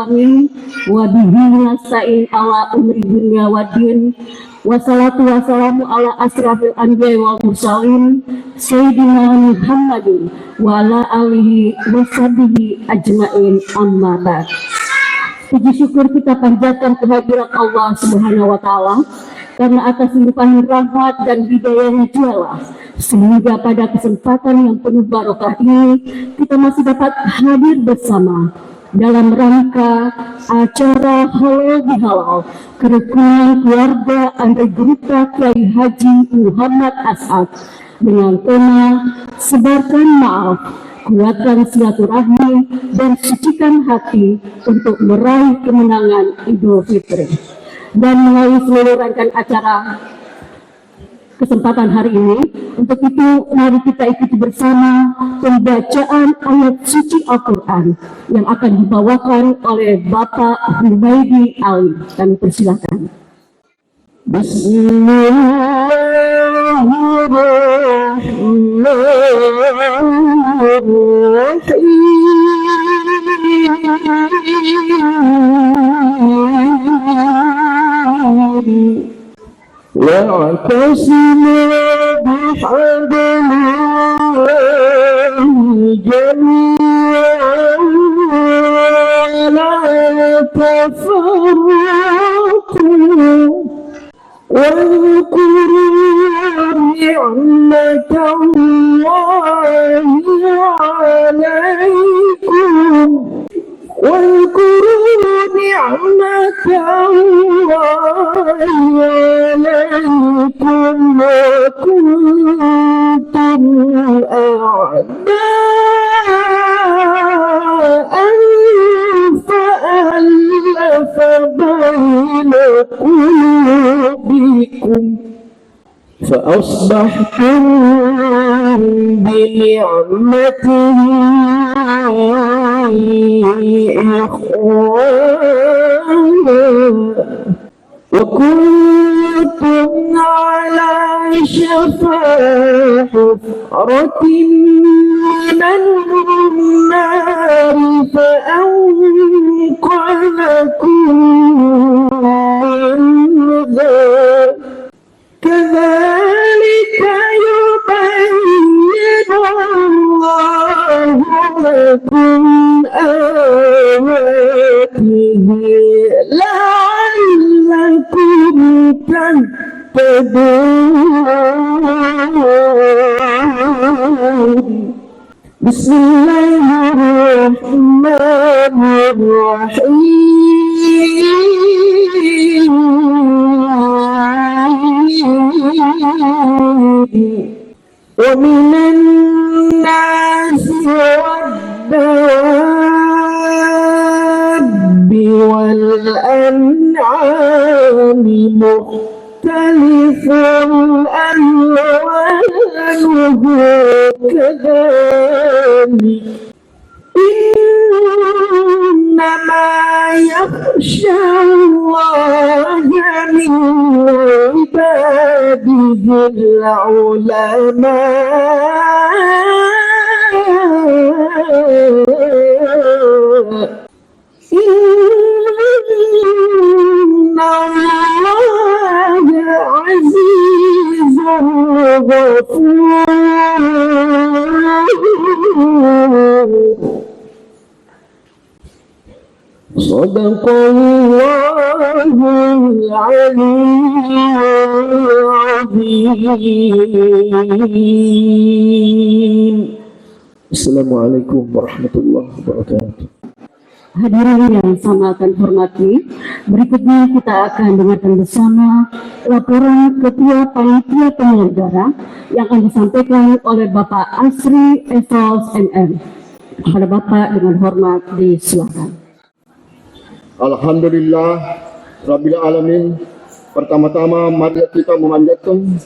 alamin wa bihi nasta'in ala umri dunya waddin. Wassalatu wassalamu ala asrafil anbiya'i wal mursalin sayyidina Muhammadin wa ala alihi wa sahbihi ajmain, amma ba'd. Puji syukur kita panjatkan kehadirat Allah Subhanahu wa taala karena atas limpahan rahmat dan hidayahnya jualah sehingga pada kesempatan yang penuh barokah ini kita masih dapat hadir bersama dalam rangka acara Halal Bihalal kerukunan keluarga Andre Gurita Kiai Haji Muhammad As'ad dengan tema sebarkan maaf, kuatkan silaturahmi dan sucikan hati untuk meraih kemenangan Idul Fitri. Dan melalui seluruh rangkaian acara kesempatan hari ini, untuk itu mari kita ikuti bersama pembacaan ayat suci Al-Quran yang akan dibawakan oleh Bapak Humaydi Ali. Kami persilahkan. Bismillahirrahmanirrahim. واعتصموا بحبل الله جميعا ولا تفرقوا واذكروا نعمة الله عليكم واذكروا نعمة الله عليكم وكنتم أعداء فألف بين قلوبكم فأصبحتم بنعمته إخوانا وكنتم على شفا حفرة من النار فأنقذكم منها كذلك يبين الله لكم آياته لعلكم تهتدون. بسم الله الرحمن الرحيم. ومن الناس والدواب والأنعام مختلف ألوانه كذلك إنما يخشى الله من عباده العلماء إن الله عزيز غفور. صدق الله العلي العظيم. Assalamualaikum warahmatullahi wabarakatuh. Hadirin yang sama akan hormati, berikutnya kita akan dengarkan bersama laporan Ketua Panitia Penyelenggara yang akan disampaikan oleh Bapak Asri Evals MM. Kepada Bapak dengan hormat disilakan. Alhamdulillah Rabbil Alamin. Pertama-tama mari kita memanjatkan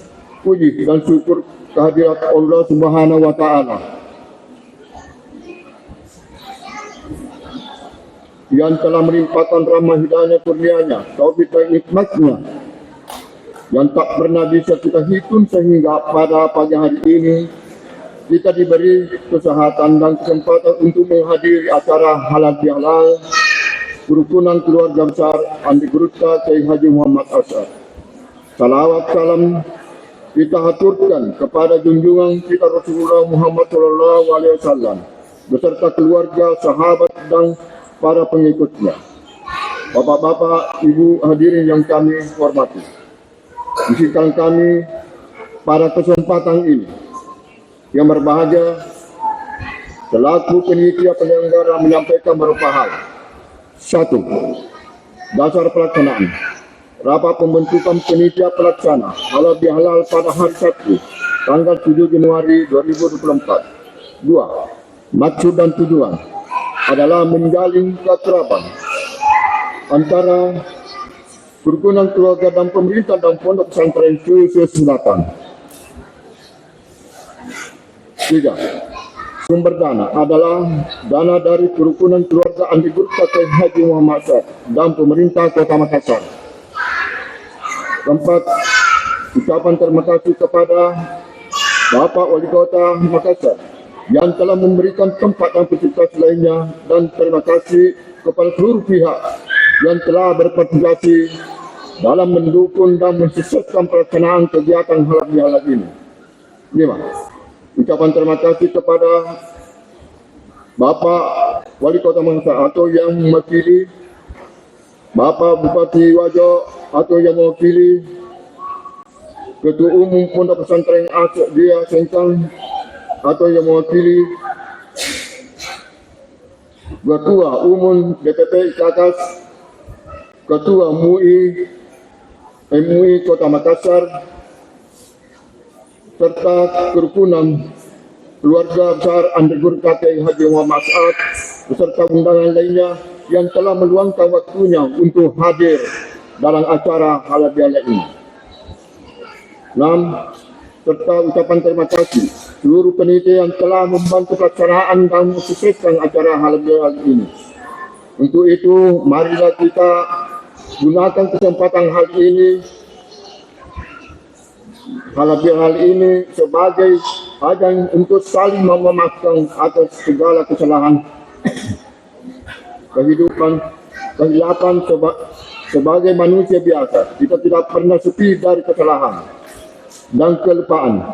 puji dan syukur kehadirat Allah Subhanahu wa Ta'ala yang telah melimpahkan rahmah hidayah kurnianya, taufik dan nikmatnya yang tak pernah bisa kita hitung, sehingga pada pagi hari ini kita diberi kesehatan dan kesempatan untuk menghadiri acara halal bihalal kerukunan keluarga besar Andi Gurutta Kiai Haji Muhammad As'ad. Salawat salam kita haturkan kepada junjungan kita Rasulullah Muhammad SAW beserta keluarga, sahabat dan para pengikutnya. Bapak-bapak, ibu hadirin yang kami hormati, izinkan kami pada kesempatan ini yang berbahagia selaku panitia penyelenggara menyampaikan beberapa hal. 1. Dasar pelaksanaan rapat pembentukan panitia pelaksana halal bihalal pada hari Sabtu tanggal 7 Januari 2024. 2. Maksud dan tujuan adalah menjalin keakraban antara kerukunan keluarga dan pemerintah dan pondok pesantren Sulawesi Selatan. 3. Sumber dana adalah dana dari kerukunan keluarga Andi Gurutta Kiai Haji Muhammad As'ad dan pemerintah Kota Makassar. 4. Ucapan terima kasih kepada Bapak Wali Kota Makassar yang telah memberikan tempat dan fasilitas lainnya, dan terima kasih kepada seluruh pihak yang telah berpartisipasi dalam mendukung dan mensukseskan pelaksanaan kegiatan halal bihalal ini. 5. Ucapan terima kasih kepada Bapak Wali Kota Makassar atau yang mewakili, Bapak Bupati Wajo atau yang mewakili, Ketua Umum Pondok Pesantren Dia Sengkang atau yang mewakili, Ketua Umum DPP Kakas, Ketua MUI Kota Makassar, serta kerukunan keluarga besar Andi Gurutta Kiai Haji Muhammad As'ad beserta undangan lainnya yang telah meluangkan waktunya untuk hadir dalam acara halal bihalal ini. 6. Serta ucapan terima kasih seluruh panitia yang telah membantu pelaksanaan dan mensukseskan acara halal bihalal ini. Untuk itu, marilah kita gunakan kesempatan halal bihalal ini sebagai ajang untuk saling memaafkan atas segala kesalahan kehilapan sebagai manusia biasa. Kita tidak pernah sepi dari kesalahan dan kelupaan.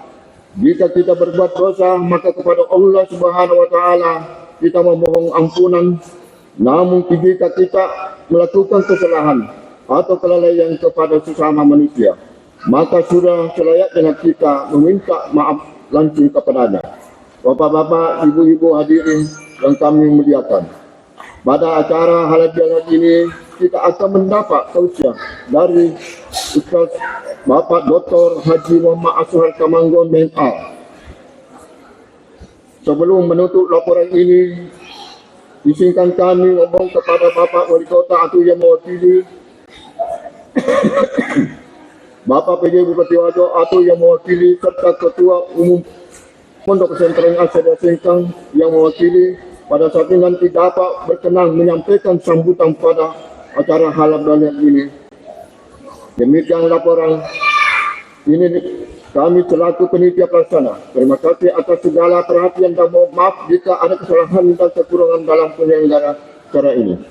Jika kita berbuat dosa, maka kepada Allah Subhanahu wa Ta'ala kita memohon ampunan. Namun jika kita melakukan kesalahan atau kelalaian kepada sesama manusia, maka sudah selayaknya kita meminta maaf langsung kepadanya. Bapak-bapak, ibu-ibu hadirin yang kami muliakan, pada acara halal bihalal ini kita akan mendapat tausiah dari Ustaz Bapak Dr. Haji Muhammad As'ad Kamanggon MA. Sebelum menutup laporan ini, izinkan kami ngomong kepada Bapak Wali Kota atau yang mewakili, Bapak PJ Bupati Wajo atau yang mewakili, serta Ketua Umum Pondok Pesantren Dia Sengkang yang mewakili, pada saat ini nanti dapat berkenan menyampaikan sambutan pada acara halal bihalal ini. Demikian laporan ini kami selaku panitia pelaksana. Terima kasih atas segala perhatian dan mohon maaf jika ada kesalahan dan kekurangan dalam penyelenggara acara ini.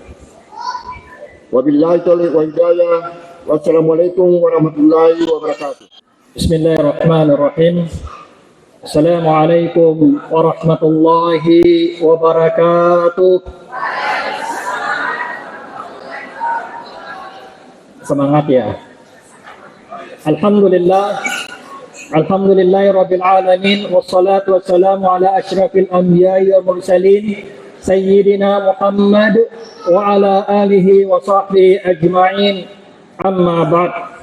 Wabillahi taufiq wal hidayah. Wassalamualaikum warahmatullahi wabarakatuh. Bismillahirrahmanirrahim. Assalamualaikum warahmatullahi wabarakatuh. Semangat ya. Alhamdulillahirabbil alamin, wassalatu wassalamu ala asyrafil anbiya'i wal mursalin sayyidina Muhammad wa ala alihi wa sahbihi ajma'in. Amma ba'd.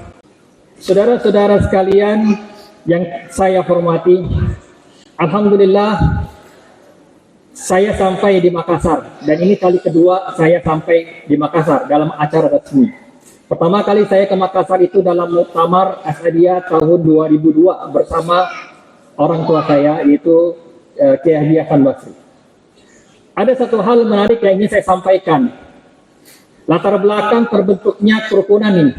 Saudara-saudara sekalian yang saya hormati, alhamdulillah saya sampai di Makassar, dan ini kali kedua saya sampai di Makassar dalam acara resmi. Pertama kali saya ke Makassar itu dalam Muktamar As'adiyah tahun 2002 bersama orang tua saya, yaitu Kiai Haji Hasan Basri. Ada satu hal menarik yang ingin saya sampaikan. Latar belakang terbentuknya kerukunan ini.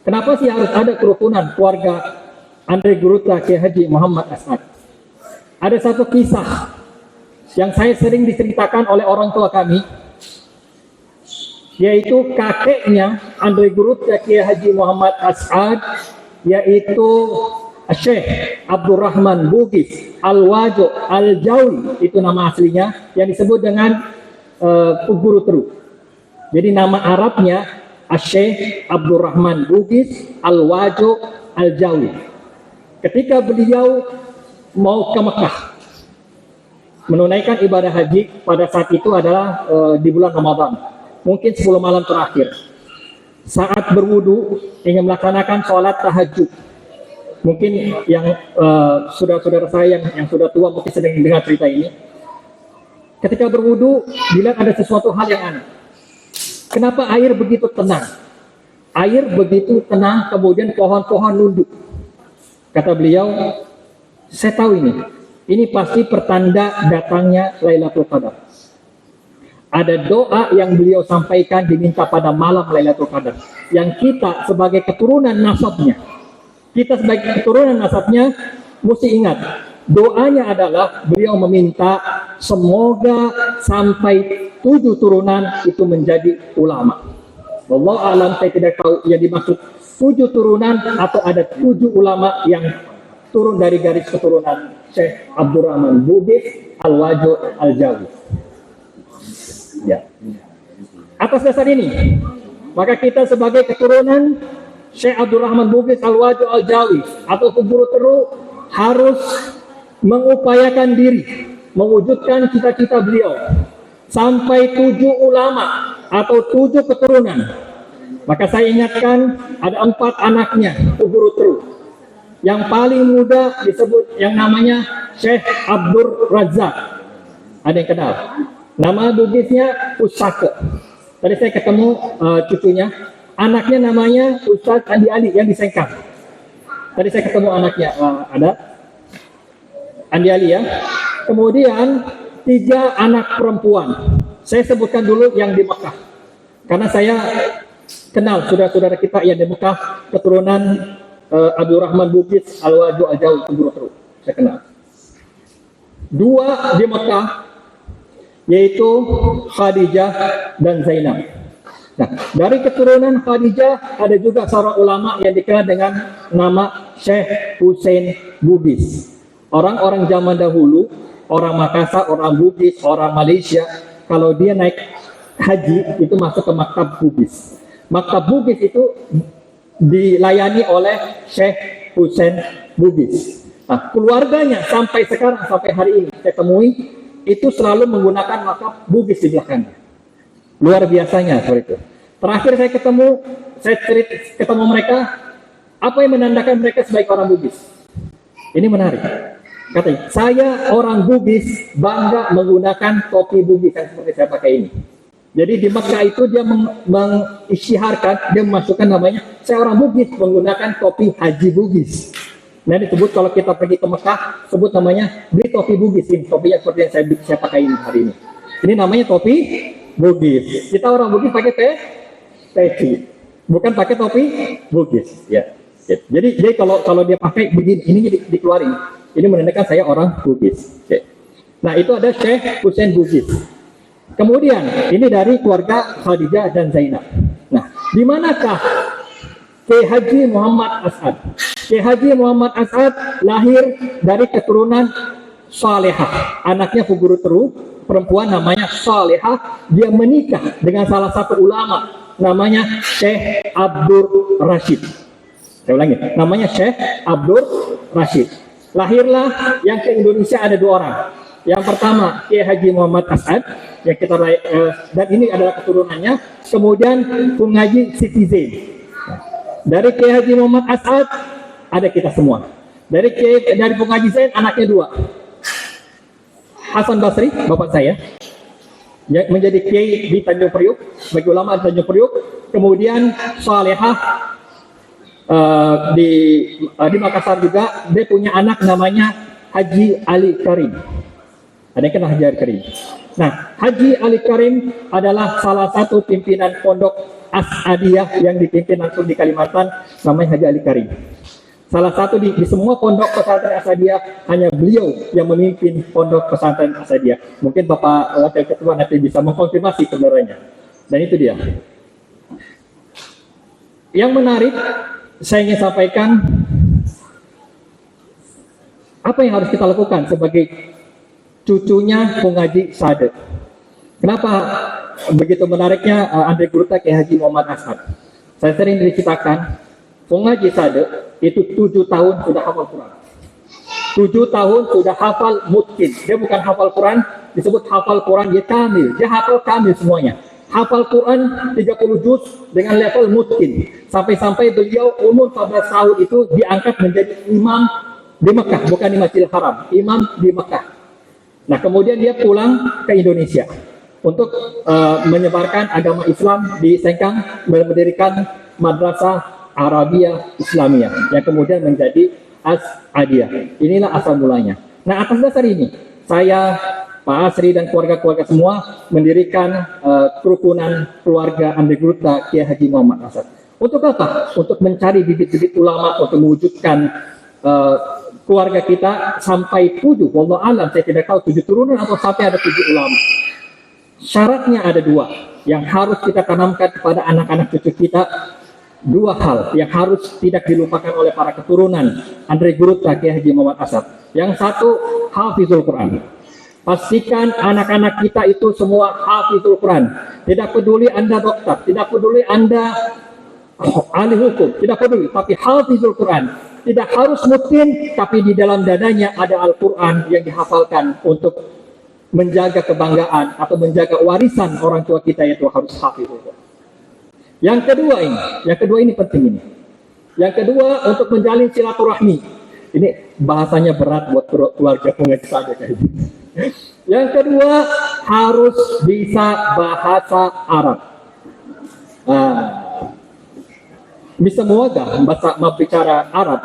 Kenapa sih harus ada kerukunan keluarga Andi Gurutta Kiai Haji Muhammad As'ad? Ada satu kisah yang saya sering diceritakan oleh orang tua kami. yaitu kakeknya Andre Gurutya Kiai Haji Muhammad As'ad, yaitu Syekh Abdurrahman Bugis Al-Wajo Al-Jawi, itu nama aslinya, yang disebut dengan Guru Teru. Jadi nama Arabnya Syekh Abdurrahman Bugis Al-Wajo Al-Jawi. Ketika beliau mau ke Mekah menunaikan ibadah haji, pada saat itu adalah di bulan Ramadan, mungkin 10 malam terakhir, saat berwudu ingin melaksanakan sholat tahajud. Mungkin yang saudara-saudara saya yang sudah tua mungkin sedang dengar cerita ini. Ketika berwudu, dilihat ada sesuatu hal yang aneh. Kenapa air begitu tenang? Air begitu tenang, kemudian pohon-pohon nunduk. Kata beliau, saya tahu ini pasti pertanda datangnya Lailatul Qadar. Ada doa yang beliau sampaikan diminta pada malam Lailatul Qadar, yang kita sebagai keturunan nasabnya, mesti ingat, doanya adalah beliau meminta semoga sampai 7 turunan itu menjadi ulama. Wallahu alam, saya tidak tahu yang dimaksud 7 turunan atau ada 7 ulama yang turun dari garis keturunan Syekh Abdurrahman Bugis Al-Wajo Al-Jawi. Ya. Atas dasar ini, maka kita sebagai keturunan Syekh Abdurrahman Bugis Al-Wajo Al-Jawi atau Guru Teru harus mengupayakan diri mewujudkan cita-cita beliau sampai 7 ulama atau 7 keturunan. Maka saya ingatkan, ada 4 anaknya Guru Teru. Yang paling muda disebut yang namanya Syekh Abdur Razak. Ada yang kenal? Nama Bugisnya Usake. Tadi saya ketemu cucunya. Anaknya namanya Ustadz Andi Ali yang disengkang. Tadi saya ketemu anaknya. Ada Andi Ali ya. Kemudian 3 anak perempuan. Saya sebutkan dulu yang di Mekah. Karena saya kenal saudara-saudara kita yang di Mekah, keturunan Abdurrahman Bugis Al-Wajo Al-Jawi, Guru Teru. Saya kenal. 2 di Mekah, yaitu Khadijah dan Zainab. Nah, dari keturunan Khadijah ada juga seorang ulama yang dikenal dengan nama Syekh Hussein Bugis. Orang-orang zaman dahulu, orang Makassar, orang Bugis, orang Malaysia, kalau dia naik haji itu masuk ke Maktab Bugis. Maktab Bugis itu dilayani oleh Syekh Hussein Bugis. Nah, keluarganya sampai sekarang, sampai hari ini saya temui, itu selalu menggunakan maktab Bugis di belakangnya. Luar biasanya seperti itu. Terakhir saya ketemu mereka, apa yang menandakan mereka sebagai orang Bugis? Ini menarik. Katanya, saya orang Bugis bangga menggunakan topi Bugis yang seperti saya pakai ini. Jadi di Mekah itu dia mengisytiharkan, dia memasukkan namanya, saya orang Bugis menggunakan topi Haji Bugis. Nah disebut kalau kita pergi ke Mekah, sebut namanya beli topi Bugis, ini topi yang seperti yang saya pakai ini hari ini. Ini namanya topi Bugis. Kita orang Bugis pakai peci, bukan pakai topi Bugis. Ya. Jadi kalau dia pakai begini, ini dikeluarin. Ini menandakan saya orang Bugis. Nah itu ada Syekh Hussein Bugis. Kemudian ini dari keluarga Khadijah dan Zainab. Nah, di manakah Kiai Haji Muhammad As'ad? Kiai Haji Muhammad As'ad lahir dari keturunan Salehah. Anaknya Guru Teru, perempuan namanya Salehah. Dia menikah dengan salah satu ulama namanya Syekh Abdur Rashid. Saya ulangi, namanya Syekh Abdur Rashid. Lahirlah yang ke Indonesia ada 2 orang. Yang pertama Kiai Haji Muhammad As'ad yang kita dan ini adalah keturunannya. Kemudian Pung Haji Siti Zain. Dari Kiai Haji Muhammad As'ad ada kita semua. Dari Pung Haji Zain anaknya 2. Hasan Basri, bapak saya, yang menjadi kiai di Tanjung Priuk, bagi ulama di Tanjung Priuk. Kemudian Salehah di Makassar juga, dia punya anak namanya Haji Ali Karim. Ada yang kenal Haji Ali Karim? Nah, Haji Ali Karim adalah salah satu pimpinan pondok As'adiyah yang dipimpin langsung di Kalimantan, namanya Haji Ali Karim. Salah satu di semua pondok pesantren As'adiyah, hanya beliau yang memimpin pondok pesantren As'adiyah. Mungkin Bapak Wakil Ketua nanti bisa mengkonfirmasi kebenarannya. Dan itu dia. Yang menarik, saya ingin sampaikan apa yang harus kita lakukan sebagai cucunya Pung Haji Sade. Kenapa begitu menariknya Andre Gurta Kiai Haji Muhammad As'ad? Saya sering diceritakan, Pung Haji Sade itu 7 tahun sudah hafal Quran. 7 tahun sudah hafal mutkin. Dia bukan hafal Quran, disebut hafal Quran, dia kamil. Dia hafal kamil semuanya. Hafal Quran 30 juz dengan level mutkin. Sampai-sampai beliau umur 14 tahun itu diangkat menjadi imam di Mekah, bukan di Masjidil Haram, imam di Mekah. Nah, kemudian dia pulang ke Indonesia untuk menyebarkan agama Islam di Sengkang, mendirikan Madrasah Arabia Islamiyah yang kemudian menjadi As-Adiyah. Inilah asal mulanya. Nah, atas dasar ini, saya, Pak Asri dan keluarga-keluarga semua mendirikan kerukunan keluarga Andre Gurta Kiai Haji Muhammad As'ad. Untuk apa? Untuk mencari bibit-bibit ulama untuk mewujudkan keluarga kita sampai 7, wallahu alam, saya tidak tahu 7 turunan atau sampai ada 7 ulama. Syaratnya ada 2 yang harus kita tanamkan kepada anak-anak cucu kita. 2 hal yang harus tidak dilupakan oleh para keturunan Andre Gurta Kiai Haji Muhammad As'ad. Yang satu, hafizul Quran. Pastikan anak-anak kita itu semua hafizul Quran. Tidak peduli Anda dokter, tidak peduli Anda ahli hukum, tidak peduli, tapi hafizul Quran. Tidak harus mungkin, tapi di dalam dadanya ada Al-Quran yang dihafalkan untuk menjaga kebanggaan atau menjaga warisan orang tua kita, itu harus hafizul Quran. Yang kedua ini penting ini. Yang kedua, untuk menjalin silaturahmi. Ini bahasanya berat buat keluarga pengaji saja kayak gitu. Yang kedua, harus bisa bahasa Arab. Bisa muaga bicara Arab.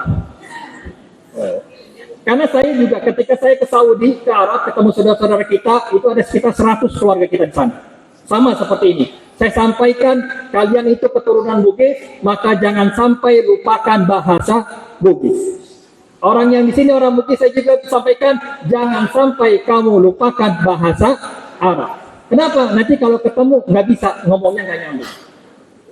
Karena saya juga ketika saya ke Saudi, ke Arab, ketemu saudara-saudara kita, itu ada sekitar 100 keluarga kita di sana. Sama seperti ini. Saya sampaikan, kalian itu keturunan Bugis, maka jangan sampai lupakan bahasa Bugis. Orang yang di sini orang Bugis, saya juga sampaikan, jangan sampai kamu lupakan bahasa Arab. Kenapa? Nanti kalau ketemu nggak bisa, ngomongnya nggak nyambung.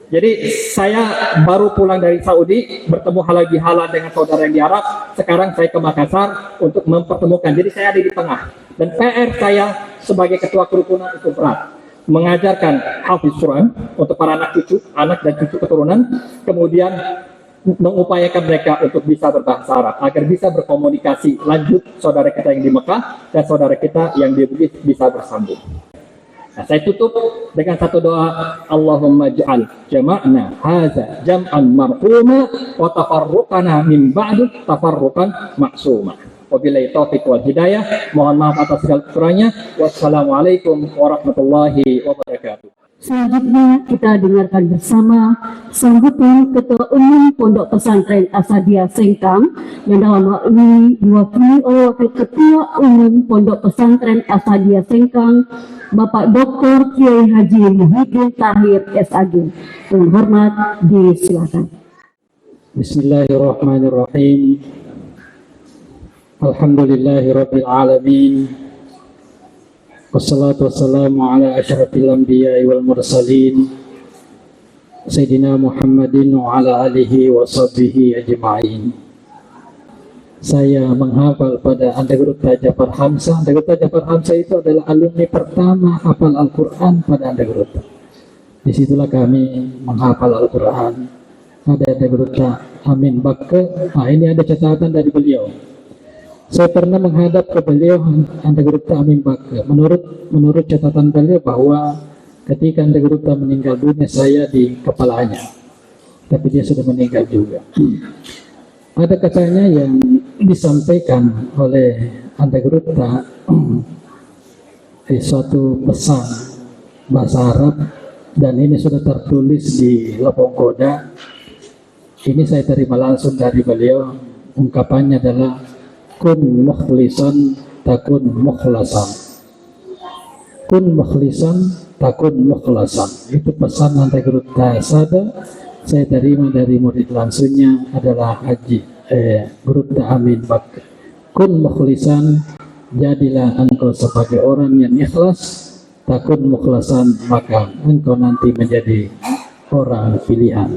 Jadi saya baru pulang dari Saudi, bertemu halal bihalal dengan saudara yang di Arab. Sekarang saya ke Makassar untuk mempertemukan. Jadi saya ada di tengah. Dan PR saya sebagai ketua kerukunan itu berat. Mengajarkan hafiz Quran untuk para anak dan cucu keturunan. Kemudian mengupayakan mereka untuk bisa berbahasa Arab. Agar bisa berkomunikasi lanjut saudara kita yang di Mekah dan saudara kita yang di Bugis bisa bersambung. Nah, saya tutup dengan satu doa, Allahumma ja'al jama'na haza jam'an marhuma wa tafarruqana min ba'du tafarruqan maksuma. Wabillahi taufiq wal hidayah. Mohon maaf atas segala kekurangannya. Wassalamualaikum warahmatullahi wabarakatuh. Selanjutnya kita dengarkan bersama sambutan Ketua Umum Pondok Pesantren As-Adiyah Sengkang yang dalam hal ini diwakili oleh Wakil Ketua Umum Pondok Pesantren As-Adiyah Sengkang, Bapak Dr. Kiai Haji Muhyiddin Tahir SAG. Dengan hormat disilakan. Bismillahirrahmanirrahim. Alhamdulillahirabbil alamin. Wassalatu wassalamu ala asyrafil anbiya'i wal mursalin Sayyidina Muhammadin wa ala alihi wa sahbihi ajma'in. Saya menghafal pada Andre Gurta Jafar Hamzah. Andre Gurta Jafar Hamzah itu adalah alumni pertama hafal Al-Quran pada Andre Gurta. Disitulah kami menghafal Al-Quran. Ada Andre Gurta Amin Bakke. Nah, ini ada catatan dari beliau. Saya pernah menghadap ke beliau, Andre Gurta Amin Bakke. Menurut catatan beliau bahwa ketika Andre Gurta meninggal dunia, saya di kepalanya. Tapi dia sudah meninggal juga. Ada katanya yang disampaikan oleh Andre Gurta suatu pesan bahasa Arab, dan ini sudah tertulis di Lopong Koda. Ini saya terima langsung dari beliau. Ungkapannya adalah kun mukhlisan takun mukhlasan. Kun mukhlisan takun mukhlasan. Itu pesan Andre Gurta Sada. Saya terima dari murid langsungnya adalah Haji Gurta Amin Bakke. Kun mukhlisan, jadilah engkau sebagai orang yang ikhlas takun mukhlasan, maka engkau nanti menjadi orang pilihan.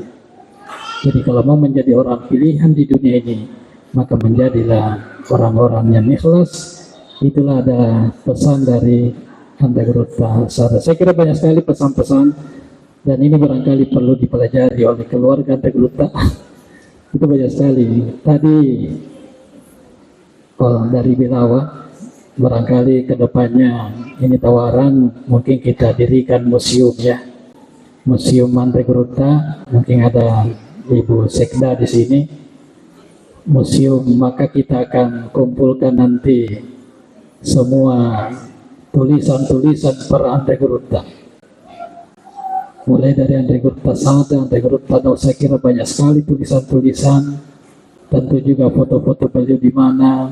Jadi kalau mau menjadi orang pilihan di dunia ini, maka menjadilah orang-orang yang ikhlas. Itulah ada pesan dari Antagoruta Sada. Saya kira banyak sekali pesan-pesan, dan ini barangkali perlu dipelajari oleh keluarga Antagoruta. Itu banyak sekali. Tadi dari Bilawa, barangkali kedepannya ini tawaran, mungkin kita dirikan museum ya, museum Antagoruta. Mungkin ada Ibu Sekda di sini, museum, maka kita akan kumpulkan nanti semua tulisan-tulisan per Antagoruta, mulai dari Antagoruta Sada, Antagoruta Dau. Saya kira banyak sekali tulisan-tulisan, tentu juga foto-foto beliau di mana,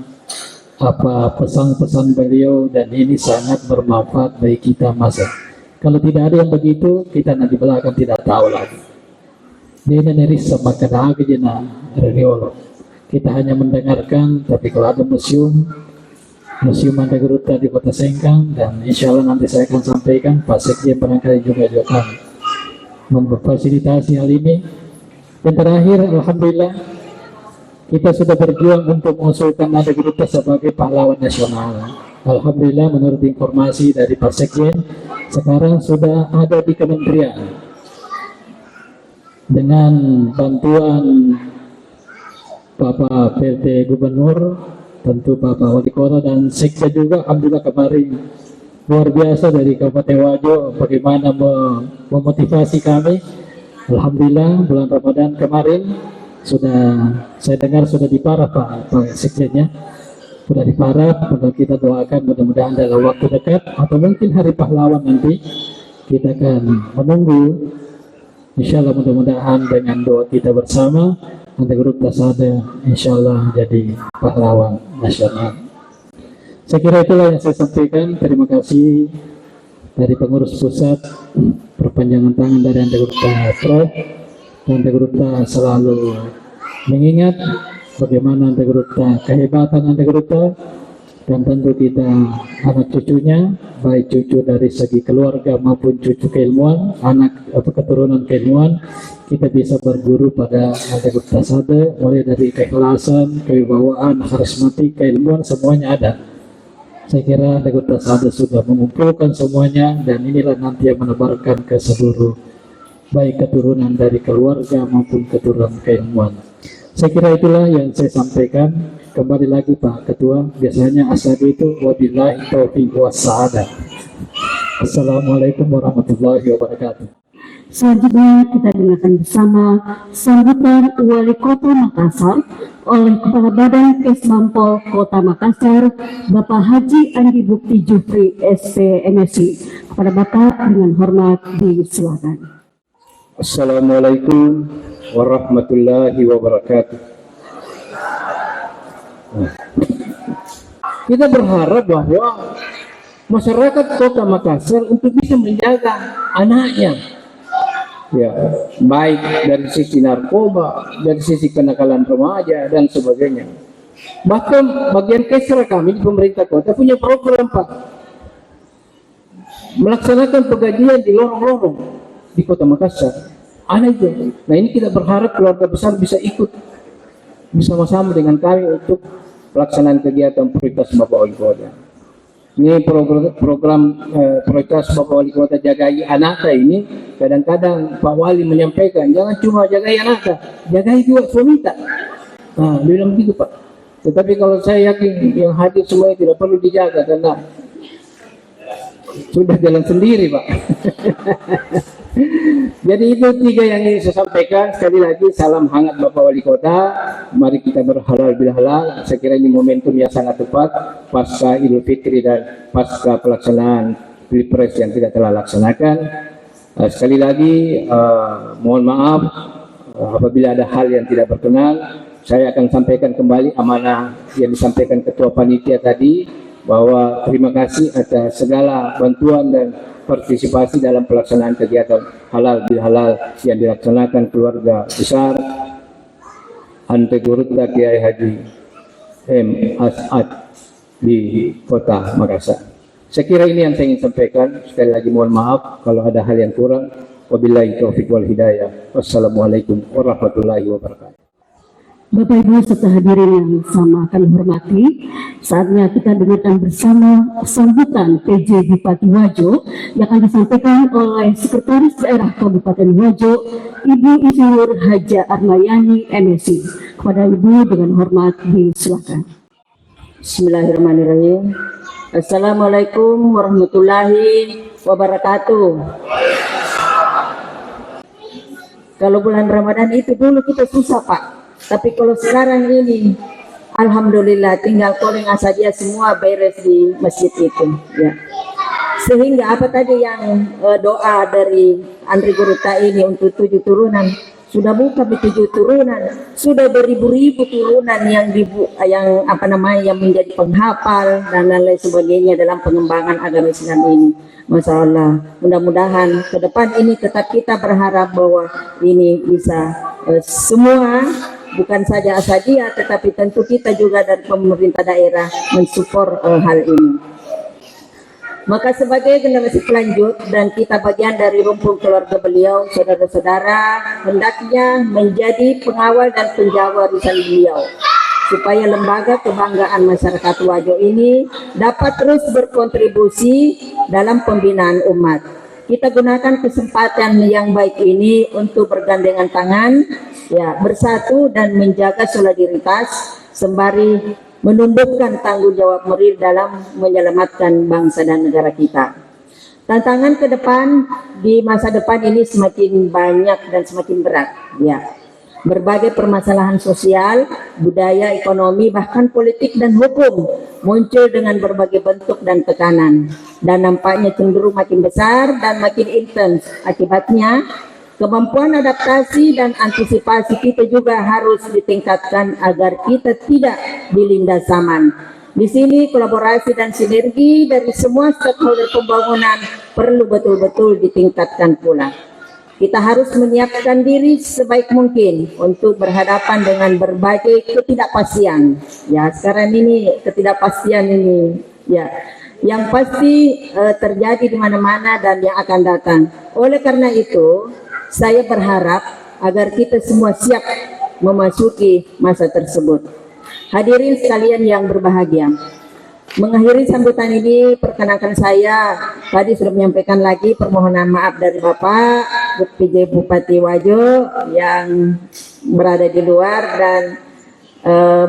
apa pesan-pesan beliau, dan ini sangat bermanfaat bagi kita masa. Kalau tidak ada yang begitu, kita nanti belakang tidak tahu lagi. Dia nerisa maka dahaga jena radiolo. Kita hanya mendengarkan, tapi kalau ada museum Antagoruta di Kota Sengkang, dan insya Allah nanti saya akan sampaikan, Pak Sekjen barangkali juga akan memfasilitasi hal ini. Dan terakhir, alhamdulillah kita sudah berjuang untuk mengusulkan Antagoruta sebagai pahlawan nasional. Alhamdulillah menurut informasi dari Pak Sekjen, sekarang sudah ada di kementerian. Dengan bantuan Bapak PLT Gubernur, tentu Bapak Wali Kota dan Sekda juga, alhamdulillah kemarin luar biasa dari Kabupaten Wajo bagaimana memotivasi kami. Alhamdulillah bulan Ramadan kemarin sudah, saya dengar sudah diparaf Pak Sekjennya, sudah diparaf. Kita doakan mudah-mudahan dalam waktu dekat atau mungkin hari pahlawan nanti kita akan menunggu. Insya Allah mudah-mudahan dengan doa kita bersama, Antagoruta Sada insya Allah jadi pahlawan nasional. Saya kira itulah yang saya sampaikan. Terima kasih dari pengurus pusat, perpanjangan tangan dari Antagoruta Prof. Antagoruta selalu mengingat bagaimana Antagoruta, kehebatan Antagoruta, dan tentu kita anak cucunya, baik cucu dari segi keluarga maupun cucu keilmuan, anak atau keturunan keilmuan, kita bisa berguru pada Antagoruta Sada, mulai dari keikhlasan, kewibawaan, karismatik, keilmuan, semuanya ada. Saya kira Antagoruta Sada sudah mengumpulkan semuanya, dan inilah nanti yang menebarkan ke seluruh baik keturunan dari keluarga maupun keturunan keilmuan. Saya kira itulah yang saya sampaikan. Kembali lagi Pak Ketua, biasanya asadu itu wabillahi taufiq wassa'adah. Assalamualaikum warahmatullahi wabarakatuh. Selanjutnya kita dengarkan bersama sambutan Wali Kota Makassar oleh Kepala Badan Kesbangpol Kota Makassar, Bapak Haji Andi Bukti Jufri SPMSI. Kepada Bapak dengan hormat disilakan. Assalamualaikum warahmatullahi wabarakatuh. Kita berharap bahwa masyarakat Kota Makassar untuk bisa menjaga anaknya, ya, baik dari sisi narkoba, dari sisi kenakalan remaja dan sebagainya. Bahkan bagian Kesra kami di pemerintah kota punya program Pak, melaksanakan pengajian di lorong-lorong di Kota Makassar. Anak itu. Nah ini kita berharap keluarga besar bisa ikut bersama-sama dengan kami untuk pelaksanaan kegiatan prioritas Bapak Wali Kota. Ini program prioritas Bapak Wali Kota jagai anaknya ini, kadang-kadang Pak Wali menyampaikan jangan cuma jagai anaknya, jagai juga suamita. Nah, dia bilang begitu Pak. Tetapi kalau saya yakin yang hadir semuanya tidak perlu dijaga karena sudah jalan sendiri Pak. Jadi itu tiga yang ingin saya sampaikan. Sekali lagi salam hangat Bapak Wali Kota. Mari kita berhalal bilhalal. Saya kira ini momentum yang sangat tepat pasca Idul Fitri dan pasca pelaksanaan Pilpres yang tidak telah laksanakan. Sekali lagi mohon maaf apabila ada hal yang tidak berkenan. Saya akan sampaikan kembali amanah yang disampaikan Ketua Panitia tadi, bahwa terima kasih atas segala bantuan dan partisipasi dalam pelaksanaan kegiatan halal bilhalal yang dilaksanakan keluarga besar Antagoruta Kiai Haji M. As'ad di Kota Makassar. Saya kira ini yang saya ingin sampaikan. Sekali lagi mohon maaf kalau ada hal yang kurang. Wabillahi taufiq wal hidayah. Wassalamualaikum warahmatullahi wabarakatuh. Bapak Ibu serta hadirin yang sama kami hormati, saatnya kita dengarkan bersama sambutan PJ Bupati Wajo yang akan disampaikan oleh Sekretaris Daerah Kabupaten Wajo, Ibu Insinyur Haja Armayani MSI. Kepada Ibu dengan hormat disilakan. Bismillahirrahmanirrahim. Assalamualaikum warahmatullahi wabarakatuh. Kalau bulan Ramadan itu dulu kita susah Pak, tapi kalau sekarang ini alhamdulillah tinggal calling saja semua beres di masjid itu ya. Sehingga apa tadi yang doa dari Andri Guruta ini untuk 7 turunan sudah buka 7 turunan, sudah beribu-ribu turunan yang yang menjadi penghafal dan lain-lain sebagainya dalam pengembangan agama Islam ini. Masya Allah, mudah-mudahan ke depan ini tetap kita berharap bahwa ini bisa semua, bukan saja Asadiyah, tetapi tentu kita juga dari pemerintah daerah mensupport hal ini. Maka sebagai generasi pelanjut dan kita bagian dari rumpun keluarga beliau, saudara-saudara, hendaknya menjadi pengawal dan penjaga warisan beliau, supaya lembaga kebanggaan masyarakat Wajo ini dapat terus berkontribusi dalam pembinaan umat. Kita gunakan kesempatan yang baik ini untuk bergandengan tangan, ya, bersatu dan menjaga solidaritas sembari menumbuhkan tanggung jawab moral dalam menyelamatkan bangsa dan negara kita. Tantangan ke depan di masa depan ini semakin banyak dan semakin berat, ya. Berbagai permasalahan sosial, budaya, ekonomi, bahkan politik dan hukum muncul dengan berbagai bentuk dan tekanan, dan nampaknya cenderung makin besar dan makin intens. Akibatnya kemampuan adaptasi dan antisipasi kita juga harus ditingkatkan agar kita tidak dilindas zaman. Di sini kolaborasi dan sinergi dari semua stakeholder pembangunan perlu betul-betul ditingkatkan pula. Kita harus menyiapkan diri sebaik mungkin untuk berhadapan dengan berbagai ketidakpastian. Ya, sekarang ini ketidakpastian ini, ya, yang pasti terjadi di mana-mana dan yang akan datang. Oleh karena itu, saya berharap agar kita semua siap memasuki masa tersebut. Hadirin sekalian yang berbahagia, mengakhiri sambutan ini perkenankan saya tadi sudah menyampaikan lagi permohonan maaf dari Bapak PJ Bupati Wajo yang berada di luar, dan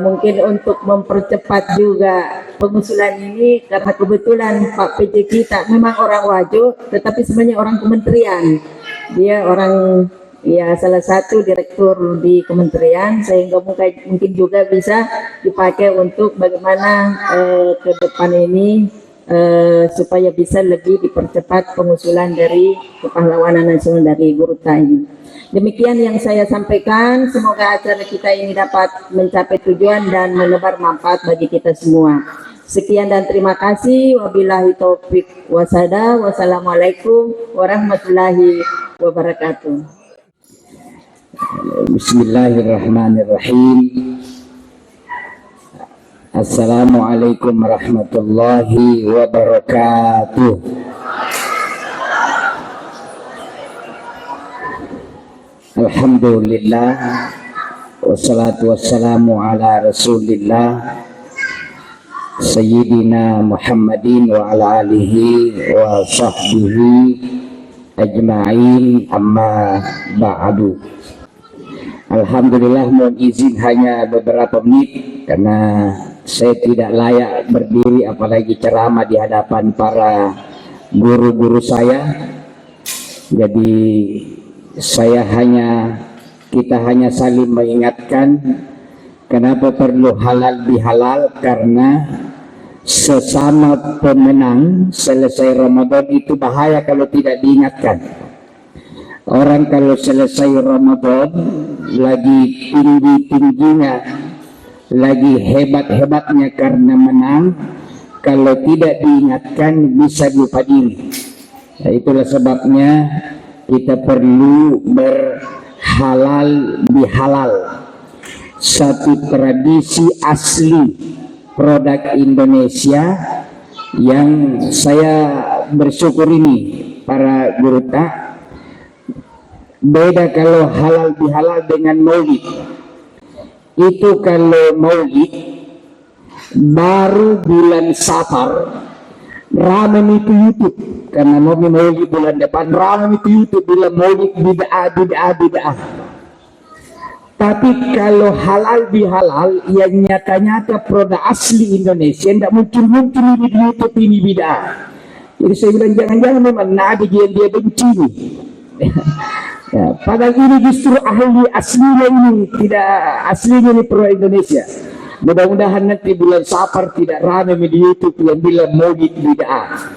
mungkin untuk mempercepat juga pengusulan ini karena kebetulan Pak PJ kita memang orang Wajo tetapi sebenarnya orang kementerian. Dia orang, ya, salah satu direktur di kementerian, sehingga mungkin juga bisa dipakai untuk bagaimana ke depan ini supaya bisa lebih dipercepat pengusulan dari kepahlawanan nasional dari Guruta ini. Demikian yang saya sampaikan, semoga acara kita ini dapat mencapai tujuan dan menebar manfaat bagi kita semua. Sekian dan terima kasih. Wabillahi taufiq wasada. Wassalamualaikum warahmatullahi wabarakatuh. Bismillahirrahmanirrahim. Assalamualaikum warahmatullahi wabarakatuh. Alhamdulillah, wassalatu wassalamu ala rasulillah Sayyidina Muhammadin wa ala alihi wa sahbihi ajma'in, amma ba'du. Alhamdulillah, mohon izin hanya beberapa menit karena saya tidak layak berdiri apalagi ceramah di hadapan para guru-guru saya. Jadi kita hanya saling mengingatkan kenapa perlu halal bihalal, karena sesama pemenang selesai Ramadan itu bahaya kalau tidak diingatkan. Orang kalau selesai Ramadan lagi tinggi-tingginya, lagi hebat-hebatnya karena menang, kalau tidak diingatkan bisa lupa diri. Nah, itulah sebabnya kita perlu berhalal bihalal, satu tradisi asli produk Indonesia yang saya bersyukur ini para guru tak, beda kalau halal bihalal dengan maulid. Itu kalau maulid baru bulan Safar ramai itu YouTube, karena mau maulid bulan depan ramai itu YouTube bilang maulid bid'ah. Tapi kalau halal bihalal yang nyata-nyata produk asli Indonesia, tidak mungkin ini di YouTube ini bid'ah. Jadi saya bilang jangan-jangan memang Nabi yang dia benci nih. Ya, padahal ini justru ahli aslinya ini, tidak aslinya ini produk Indonesia. Mudah-mudahan nanti bulan Safar tidak ramai di YouTube yang bilang maulid bid'ah.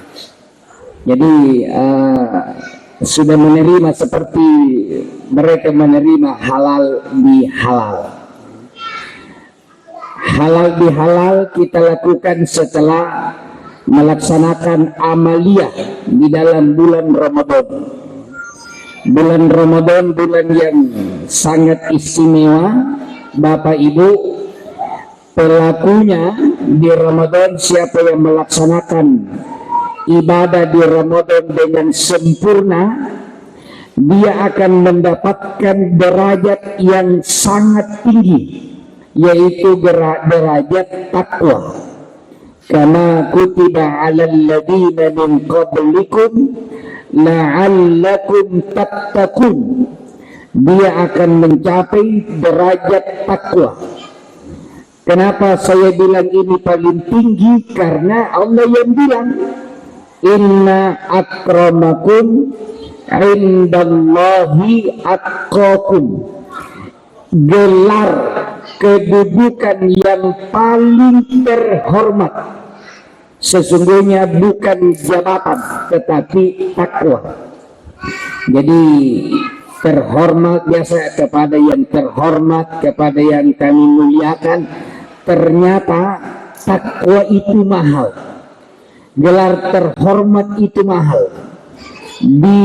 Jadi sudah menerima seperti mereka menerima halal bihalal. Halal bihalal kita lakukan setelah melaksanakan amaliyah di dalam bulan Ramadan. Bulan Ramadan bulan yang sangat istimewa, Bapak Ibu. Pelakunya di Ramadan siapa yang melaksanakan ibadah di Ramadan dengan sempurna, dia akan mendapatkan derajat yang sangat tinggi, yaitu derajat takwa. Kama kutiba 'alal ladzina min qablikum la'allakum tattaqun. Dia akan mencapai derajat takwa. Kenapa saya bilang ini paling tinggi? Karena Allah yang bilang, inna akramakum indallahi atqakum. Gelar kedudukan yang paling terhormat sesungguhnya bukan jabatan tetapi takwa. Jadi terhormat biasa kepada yang terhormat, kepada yang kami muliakan. Ternyata takwa itu mahal, gelar terhormat itu mahal. Di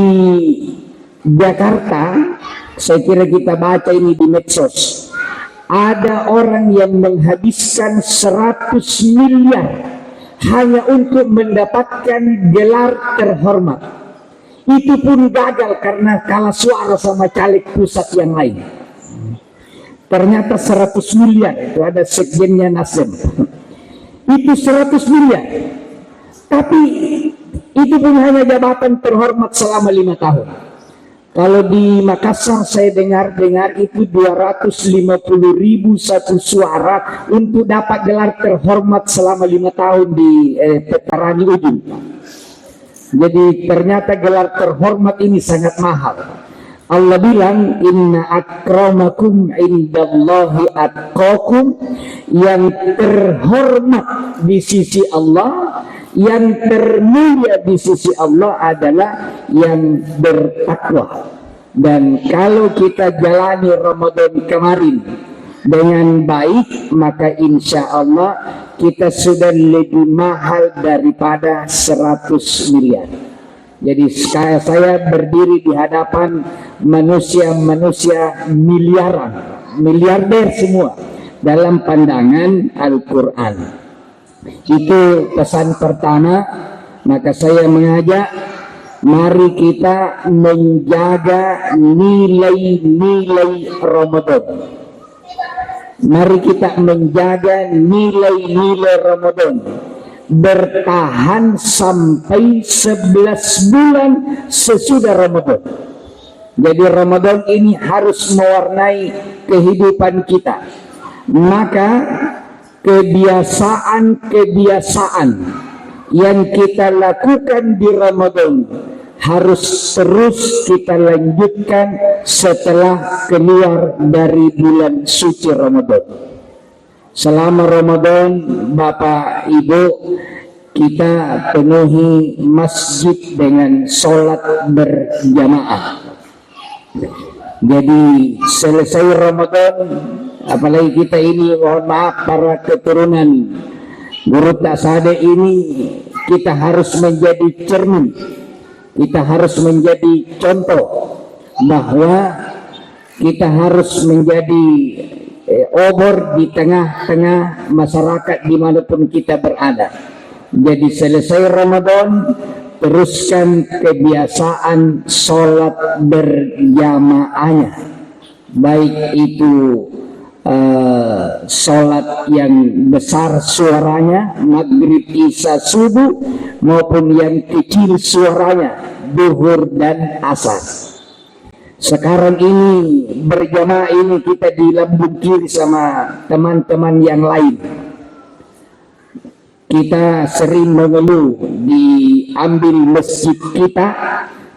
Jakarta, saya kira kita baca ini di medsos, ada orang yang menghabiskan 100 miliar hanya untuk mendapatkan gelar terhormat. Itu pun gagal karena kalah suara sama caleg pusat yang lain. Ternyata 100 miliar itu ada sekjennya Nasdem. Itu 100 miliar. Tapi itu pun hanya jabatan terhormat selama 5 tahun. Kalau di Makassar saya dengar itu 250.000 satu suara untuk dapat gelar terhormat selama 5 tahun di Petarani Ujung. Jadi ternyata gelar terhormat ini sangat mahal. Allah bilang inna akramakum indallahi atqakum, yang terhormat di sisi Allah, yang termulia di sisi Allah adalah yang bertakwa. Dan kalau kita jalani Ramadan kemarin dengan baik, maka insya Allah kita sudah lebih mahal daripada 100 miliar. Jadi saya berdiri di hadapan manusia-manusia miliarder semua dalam pandangan Al-Quran. Itu pesan pertama. Maka saya mengajak, mari kita menjaga nilai-nilai Ramadan. Mari kita menjaga nilai-nilai Ramadan. Bertahan sampai 11 bulan sesudah Ramadan. Jadi Ramadan ini harus mewarnai kehidupan kita. Maka kebiasaan-kebiasaan yang kita lakukan di Ramadan harus terus kita lanjutkan setelah keluar dari bulan suci Ramadan. Selama Ramadan, Bapak Ibu, kita penuhi masjid dengan sholat berjamaah. Jadi selesai Ramadan, apalagi kita ini, mohon maaf para keturunan Guru Tasade ini, kita harus menjadi cermin, kita harus menjadi contoh bahwa kita harus menjadi obor di tengah-tengah masyarakat dimanapun kita berada. Jadi selesai Ramadan, teruskan kebiasaan sholat berjamaahnya, baik itu sholat yang besar suaranya, maghrib, isya, subuh, maupun yang kecil suaranya, duhur dan asar. Sekarang ini berjamaah ini kita dilambung kiri sama teman-teman yang lain. Kita sering mengeluh diambil masjid kita,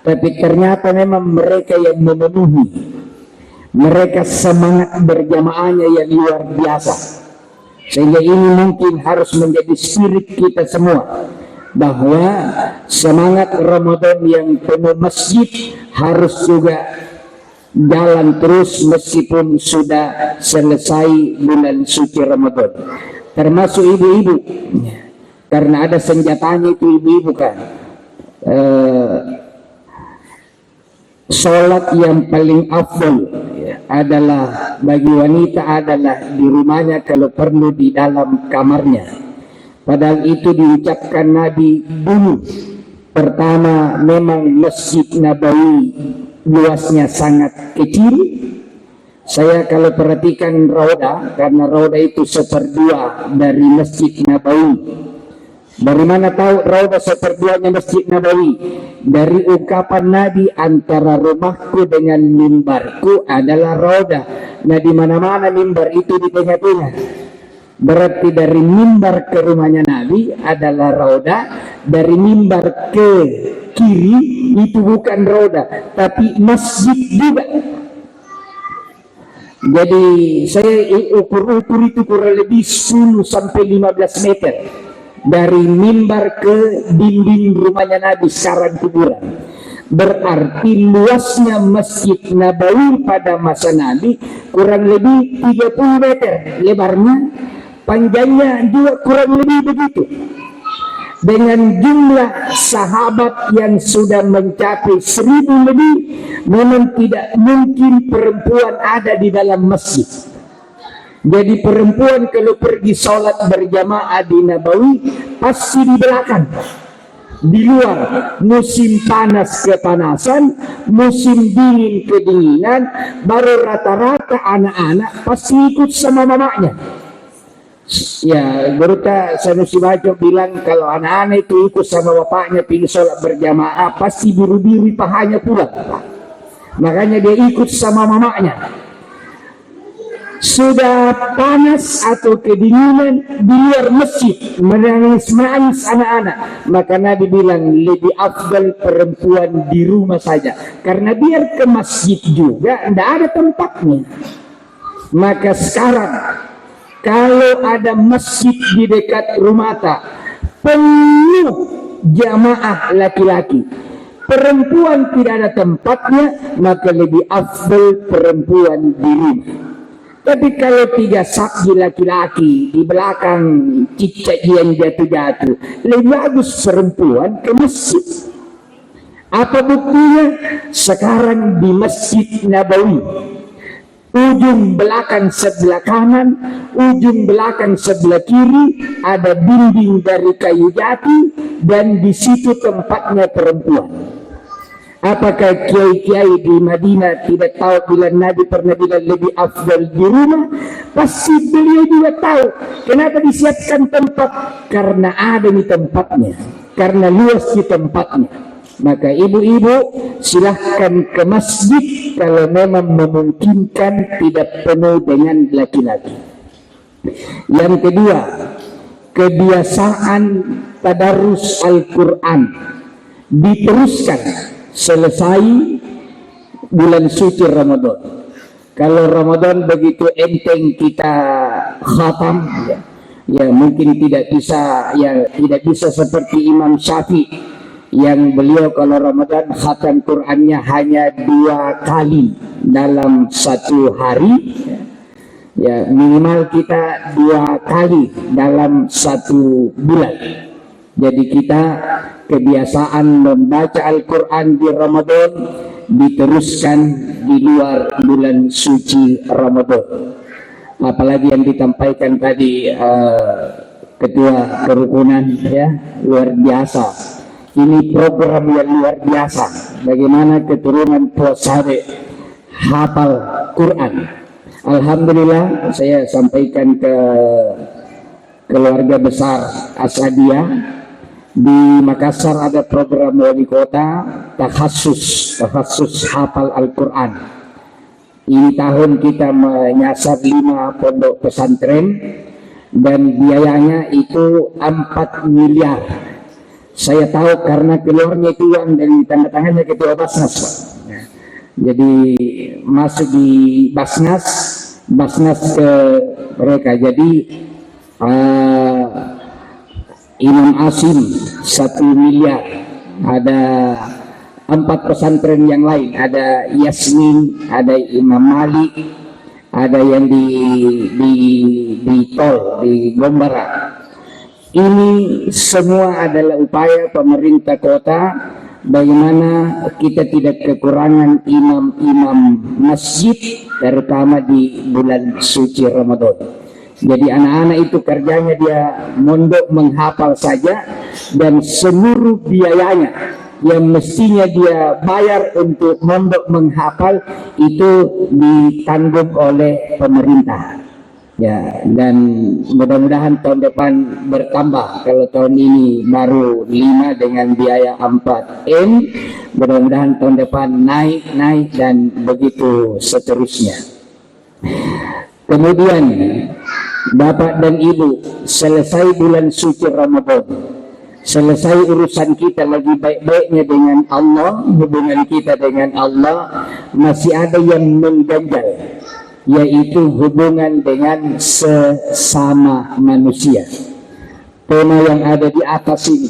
tapi ternyata memang mereka yang memenuhi. Mereka semangat berjamaahnya yang luar biasa. Sehingga ini mungkin harus menjadi spirit kita semua, bahwa semangat Ramadan yang penuh masjid harus juga jalan terus meskipun sudah selesai bulan suci Ramadan. Termasuk ibu-ibu, karena ada senjatanya itu ibu-ibu kan. Sholat yang paling afdal adalah bagi wanita adalah di rumahnya, kalau perlu di dalam kamarnya. Padahal itu diucapkan Nabi dulu. Pertama, memang Masjid Nabawi luasnya sangat kecil. Saya kalau perhatikan Raudah, karena Raudah itu 1/2 dari Masjid Nabawi. Dari mana tahu Raudah 1/2-nya Masjid Nabawi? Dari ungkapan Nabi, antara rumahku dengan mimbarku adalah Raudah. Nah, di mana-mana mimbar itu di tengah-tengah. Berarti dari mimbar ke rumahnya Nabi adalah Raudah, dari mimbar ke kiri itu bukan Raudah, tapi masjid juga. Jadi saya ukur-ukur itu kurang lebih 10 sampai 15 meter dari mimbar ke dinding rumahnya Nabi, sekarang kuburan. Berarti luasnya Masjid Nabawi pada masa Nabi kurang lebih 30 meter lebarnya, panjangnya juga kurang lebih begitu. Dengan jumlah sahabat yang sudah mencapai 1000 lebih, memang tidak mungkin perempuan ada di dalam masjid. Jadi perempuan kalau pergi sholat berjamaah di Nabawi pasti di belakang, di luar. Musim panas kepanasan, musim dingin kedinginan, baru rata-rata anak-anak pasti ikut sama mamanya. Ya, Gurta Sanusi Bajo bilang kalau anak-anak itu ikut sama bapaknya pergi sholat berjamaah pasti biru-biru pahanya pula. Makanya dia ikut sama mamanya. Sudah panas atau kedinginan di luar masjid, menangis-nangis anak-anak, maka Nabi bilang lebih afdal perempuan di rumah saja, karena biar ke masjid juga tidak ada tempatnya. Maka sekarang kalau ada masjid di dekat rumah penuh jamaah laki-laki, perempuan tidak ada tempatnya, maka lebih afdal perempuan di rumah. Tapi kalau 3 sabji laki-laki di belakang cicak yang jatuh-jatuh, lebih bagus perempuan ke masjid. Apa buktinya? Sekarang di Masjid Nabawi, ujung belakang sebelah kanan, ujung belakang sebelah kiri ada dinding dari kayu jati, dan di situ tempatnya perempuan. Apakah kiai-kiai di Madinah tidak tahu bila Nabi pernah bilang lebih afdal di rumah? Pasti beliau juga tahu. Kenapa disiapkan tempat? Karena ada di tempatnya, karena luas di tempatnya. Maka ibu-ibu silahkan ke masjid kalau memang memungkinkan, tidak penuh dengan laki-laki. Yang kedua, kebiasaan tadarus Al-Quran diteruskan selesai bulan suci Ramadan. Kalau Ramadan begitu enteng kita khatam, ya mungkin tidak bisa seperti Imam Syafi'i yang beliau kalau Ramadan khatam Qurannya hanya 2 kali dalam 1 hari. Ya minimal kita 2 kali dalam 1 bulan. Jadi kita kebiasaan membaca Al-Quran di Ramadan diteruskan di luar bulan suci Ramadan. Apalagi yang ditampaikan tadi ketua kerukunan, ya, luar biasa. Ini program yang luar biasa. Bagaimana keturunan Posade hafal Quran. Alhamdulillah, saya sampaikan ke keluarga besar Asadiyah di Makassar ada program wali kota takhasus hafal Al-Quran. Ini tahun kita menyasar 5 pondok pesantren dan biayanya itu 4 miliar. Saya tahu karena keluarnya itu uang dari tanda tangannya ketua Basnas, Pak. Jadi masuk di Basnas ke mereka. Jadi Imam Asim 1 miliar, ada 4 pesantren yang lain, ada Yasmin, ada Imam Malik, ada yang di Tol, di Gombara. Ini semua adalah upaya pemerintah kota bagaimana kita tidak kekurangan imam-imam masjid, terutama di bulan suci Ramadan. Jadi anak-anak itu kerjanya dia mondok menghafal saja, dan seluruh biayanya yang mestinya dia bayar untuk mondok menghafal itu ditanggung oleh pemerintah. Ya, dan mudah-mudahan tahun depan bertambah. Kalau tahun ini baru 5 dengan biaya 4M, mudah-mudahan tahun depan naik dan begitu seterusnya. Kemudian Bapak dan Ibu, selesai bulan suci Ramadan, selesai urusan kita lagi baik-baiknya dengan Allah, hubungan kita dengan Allah, masih ada yang mengganjal, yaitu hubungan dengan sesama manusia. Tema yang ada di atas ini,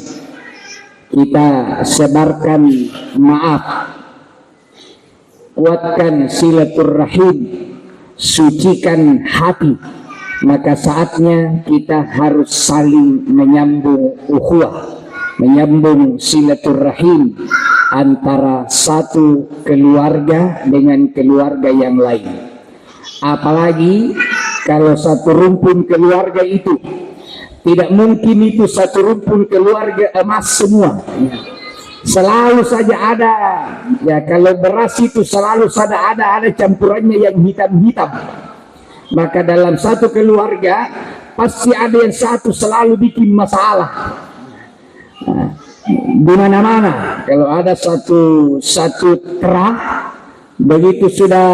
kita sebarkan maaf, kuatkan silaturahim, sucikan hati. Maka saatnya kita harus saling menyambung ukhuwah, menyambung silaturahim antara satu keluarga dengan keluarga yang lain. Apalagi kalau satu rumpun keluarga itu tidak mungkin itu satu rumpun keluarga emas semua. Selalu saja ada, ya, kalau beras itu selalu saja ada campurannya yang hitam-hitam. Maka dalam satu keluarga pasti ada yang satu selalu bikin masalah. Nah, di mana-mana kalau ada satu terah, begitu sudah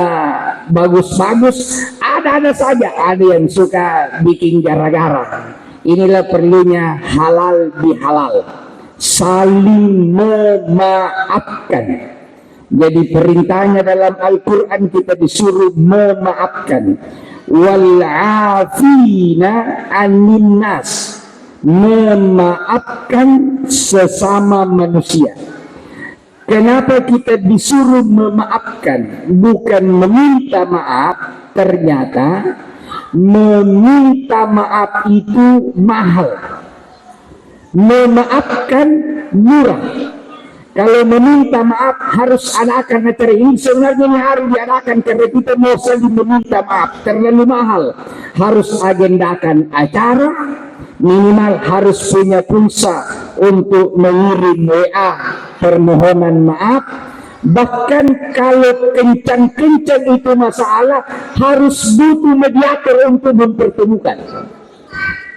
bagus-bagus, ada saja ada yang suka bikin gara-gara. Inilah perlunya halal bihalal, saling memaafkan. Jadi perintahnya dalam Al-Quran kita disuruh memaafkan. Wal afina anin nas, memaafkan sesama manusia. Kenapa kita disuruh memaafkan, bukan meminta maaf? Ternyata meminta maaf itu mahal, memaafkan murah. Kalau meminta maaf harus adakan acara ini, sebenarnya ini harus diadakan karena kita mau saling meminta maaf, terlalu mahal. Harus agendakan acara, minimal harus punya pulsa untuk mengirim WA permohonan maaf. Bahkan kalau kencang-kencang itu masalah, harus butuh mediator untuk mempertemukan.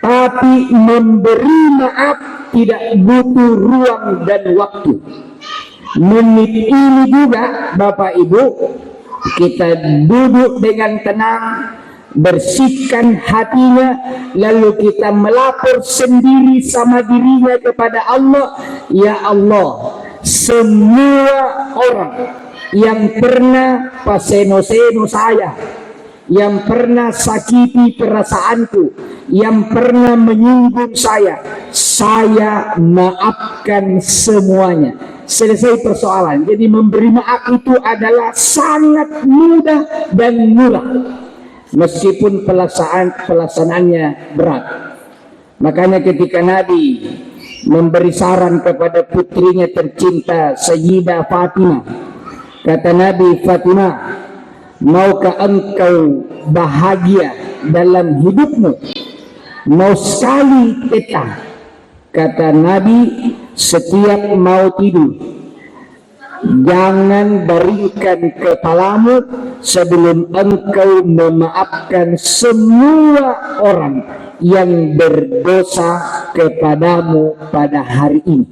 Tapi memberi maaf tidak butuh ruang dan waktu. Menit ini juga Bapak Ibu, kita duduk dengan tenang, bersihkan hatinya, lalu kita melapor sendiri sama dirinya kepada Allah. Ya Allah, semua orang yang pernah paseno-seno saya, yang pernah sakiti perasaanku, yang pernah menyinggung saya maafkan semuanya. Selesai persoalan. Jadi memberi maaf itu adalah sangat mudah dan murah, meskipun pelaksanaannya berat. Makanya ketika Nabi memberi saran kepada putrinya tercinta Sayyidah Fatimah, kata Nabi, Fatimah, maukah engkau bahagia dalam hidupmu? mau sekali petang, kata Nabi, setiap mau tidur jangan baringkan kepalamu sebelum engkau memaafkan semua orang yang berdosa kepadamu pada hari ini.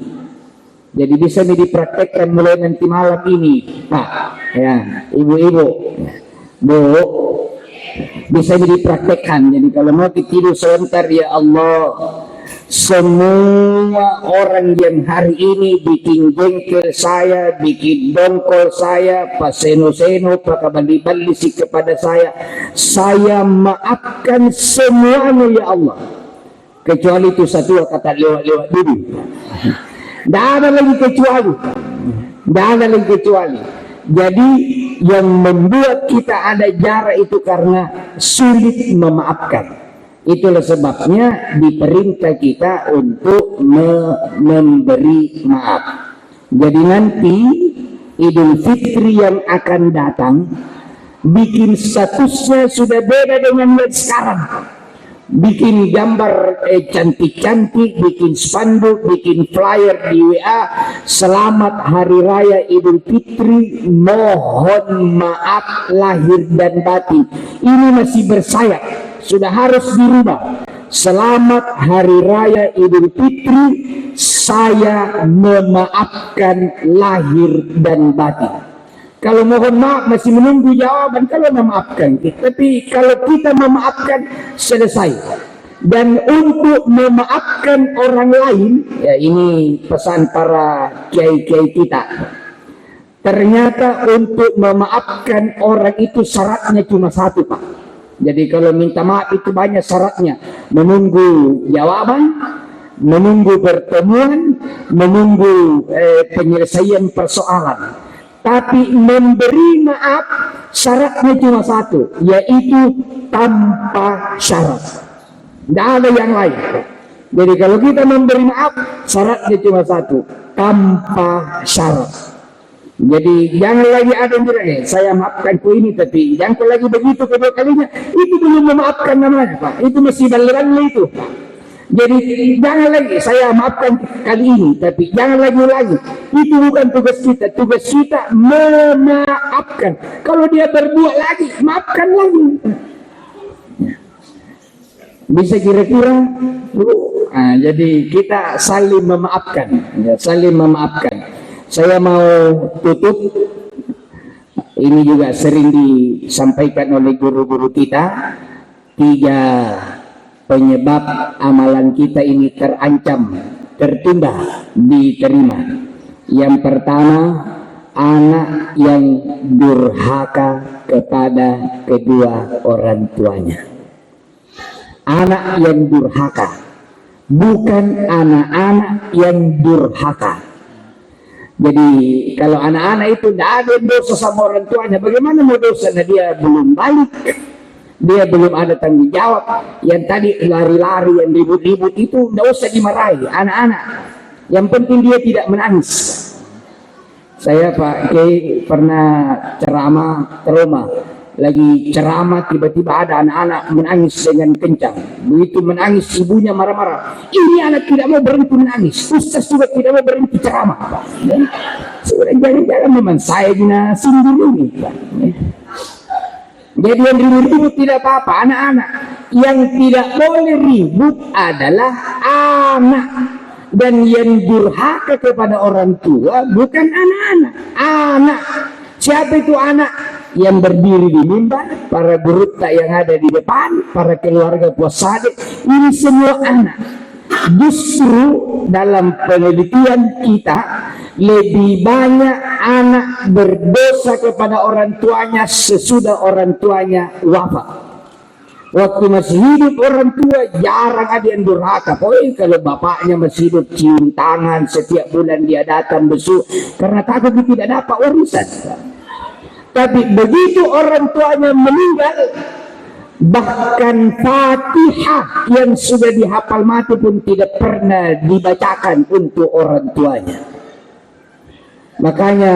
Jadi bisa dipraktekkan mulai nanti malam ini, Pak, ya, ibu-ibu, Bu, bisa dipraktekkan. Jadi kalau mau tidur sebentar, ya Allah, semua orang yang hari ini bikin jengkel saya, bikin dongkol saya, paseno-seno, pakabali-balisi kepada saya maafkan semuanya ya Allah. Kecuali itu satu kata lewat-lewat dulu. Tidak ada lagi kecuali. Tidak ada lagi kecuali. Jadi yang membuat kita ada jarak itu karena sulit memaafkan. Itulah sebabnya diperintah kita untuk memberi maaf. Jadi nanti Idul Fitri yang akan datang, bikin statusnya sudah beda dengan yang sekarang. Bikin gambar cantik-cantik, bikin spanduk, bikin flyer di WA, selamat Hari Raya Idul Fitri, mohon maaf lahir dan batin. Ini masih bersayap, sudah harus dirubah. Selamat Hari Raya Idul Fitri, saya memaafkan lahir dan batin. Kalau mohon maaf masih menunggu jawaban kalau memaafkan. Tapi kalau kita memaafkan, selesai. Dan untuk memaafkan orang lain, ya ini pesan para kiai-kiai kita. Ternyata untuk memaafkan orang itu syaratnya cuma satu, Pak. Jadi kalau minta maaf itu banyak syaratnya. Menunggu jawaban, menunggu pertemuan, menunggu penyelesaian persoalan. Tapi memberi maaf syaratnya cuma satu, yaitu tanpa syarat. Tidak ada yang lain. Jadi kalau kita memberi maaf, syaratnya cuma satu, tanpa syarat. Jadi jangan lagi ada yang bilang, saya maafkan ku ini, tapi jangan lagi begitu kedua kalinya. Itu belum memaafkan namanya, Pak. Itu masih balirannya itu, Pak. Jadi jangan lagi saya maafkan kali ini, tapi jangan lagi. Itu bukan tugas kita. Tugas kita memaafkan. Kalau dia berbuat lagi, maafkan lagi. Bisa kira-kira? Jadi kita saling memaafkan, ya, saling memaafkan. Saya mau tutup. Ini juga sering disampaikan oleh guru-guru kita. 3 penyebab amalan kita ini terancam, tertunda, diterima. Yang pertama, anak yang durhaka kepada kedua orang tuanya. Anak yang durhaka, bukan anak-anak yang durhaka. Jadi kalau anak-anak itu tidak ada dosa sama orang tuanya, bagaimana mau dosa? Nah, dia belum balik. Dia belum ada tanggung jawab. Yang tadi lari-lari, yang ribut-ribut itu tidak usah dimarahi. Anak-anak, yang penting dia tidak menangis. Saya Pak Kiai pernah ceramah ke rumah. Lagi ceramah tiba-tiba ada anak-anak menangis dengan kencang. Begitu menangis ibunya marah-marah. Ini anak tidak mau berhenti menangis. Ustaz juga tidak mau berhenti ceramah, Pak. Sudah jangan-jangan memang saya gina sindir ini, Pak. Jadi yang ribut-ribut tidak apa-apa, anak-anak. Yang tidak boleh ribut adalah anak. Dan yang durhaka kepada orang tua bukan anak-anak. Anak. Siapa itu anak? Yang berdiri di mimbar, para gurutta yang ada di depan, para keluarga puasade. Ini semua anak. Justru dalam penelitian kita, lebih banyak anak berdosa kepada orang tuanya sesudah orang tuanya wafat. Waktu masih hidup orang tua jarang ada yang durhaka. Pokoknya kalau bapaknya masih hidup cium tangan setiap bulan dia datang besuk karena takut dia tidak dapat warisan. Tapi begitu orang tuanya meninggal, bahkan Fatihah yang sudah dihafal mati pun tidak pernah dibacakan untuk orang tuanya. Makanya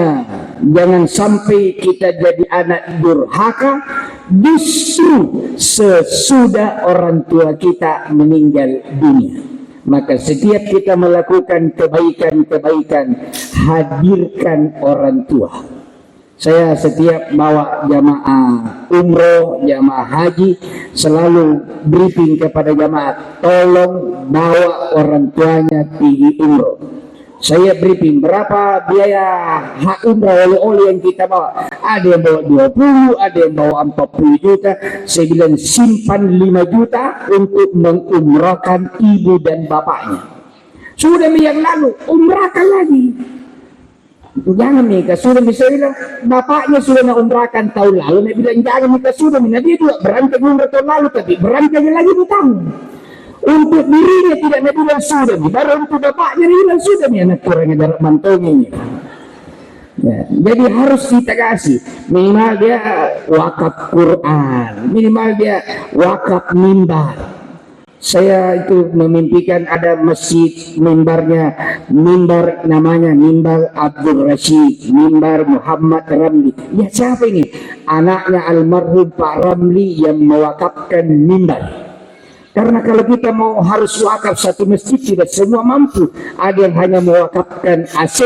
jangan sampai kita jadi anak durhaka justru sesudah orang tua kita meninggal dunia. Maka setiap kita melakukan kebaikan-kebaikan, hadirkan orang tua. Saya setiap bawa jamaah umroh, jamaah haji, selalu briefing kepada jamaah, tolong bawa orang tuanya pergi umroh. Saya briefing berapa biaya hak umroh oleh-oleh yang kita bawa. Ada yang bawa 20, ada yang bawa 40 juta. Saya bilang simpan 5 juta untuk mengumrahkan ibu dan bapaknya. Sudah yang lalu, umrahkan lagi. Jangan Mika, sudah bisa bilang bapaknya sudah umrahkan tahun lalu. Dia bilang jangan Mika, sudah Mika. Dia juga berangkat umrah tahun lalu, tapi berangkatnya lagi hutang. Untuk dirinya tidak ada bilang sudah nih, baru untuk bapaknya dia bilang sudah nih, anak kurangnya jarak mantongnya ini. Ya, jadi harus kita kasih minimal dia wakaf Quran, minimal dia wakaf mimbar. Saya itu memimpikan ada masjid mimbarnya, mimbar namanya mimbar Abdul Rashid, mimbar Muhammad Ramli. Ya siapa ini? Anaknya almarhum Pak Ramli yang mewakafkan mimbar. Karena kalau kita mau harus wakaf satu masjid tidak semua mampu. Ada yang hanya mewakafkan AC,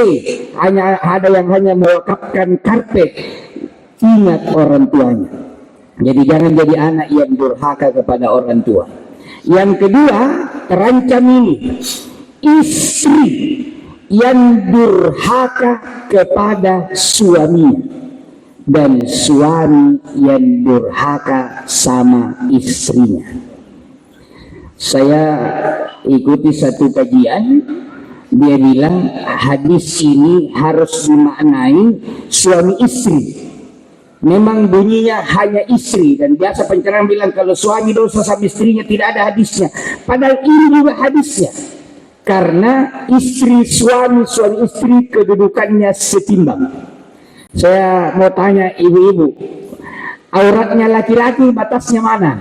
ada yang hanya mewakafkan karpet. Ingat orang tuanya. Jadi jangan jadi anak yang durhaka kepada orang tua. Yang kedua, terancam ini istri yang durhaka kepada suaminya dan suami yang durhaka sama istrinya. Saya ikuti satu kajian, dia bilang hadis ini harus dimaknai suami istri. Memang bunyinya hanya istri, dan biasa pencerahan bilang kalau suami dosa sama istrinya tidak ada hadisnya. Padahal ini juga hadisnya. Karena istri suami istri kedudukannya setimbang. Saya mau tanya ibu-ibu, auratnya laki-laki batasnya mana?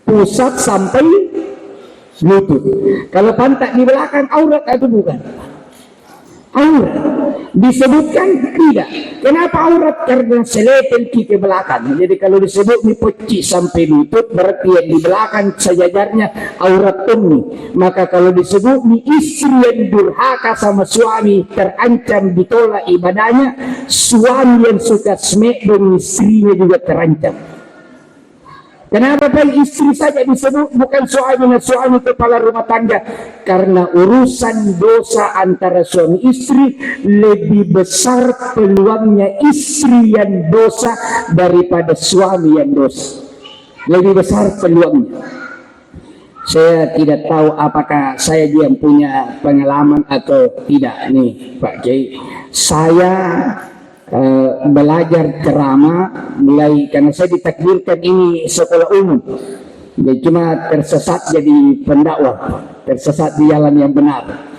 Pusat sampai lutut. Kalau pantat di belakang aurat atau bukan? Aurat. Disebutkan tidak. Kenapa aurat? Karena seletel ke belakang. Jadi kalau disebut di peci sampai lutut berarti yang di belakang sejajarnya aurat tummi. Maka kalau disebut di istri yang durhaka sama suami terancam ditolak ibadahnya, suami yang suka smek dengan istrinya juga terancam. Kenapa Pak istri saja disebut bukan suami kepala rumah tangga? Karena urusan dosa antara suami istri lebih besar peluangnya istri yang dosa daripada suami yang dosa. Lebih besar peluangnya. Saya tidak tahu apakah saya yang punya pengalaman atau tidak nih Pak Kiai. Saya belajar ceramah mulai karena saya ditakdirkan ini sekolah umum, jadi cuma tersesat jadi pendakwah, tersesat di jalan yang benar.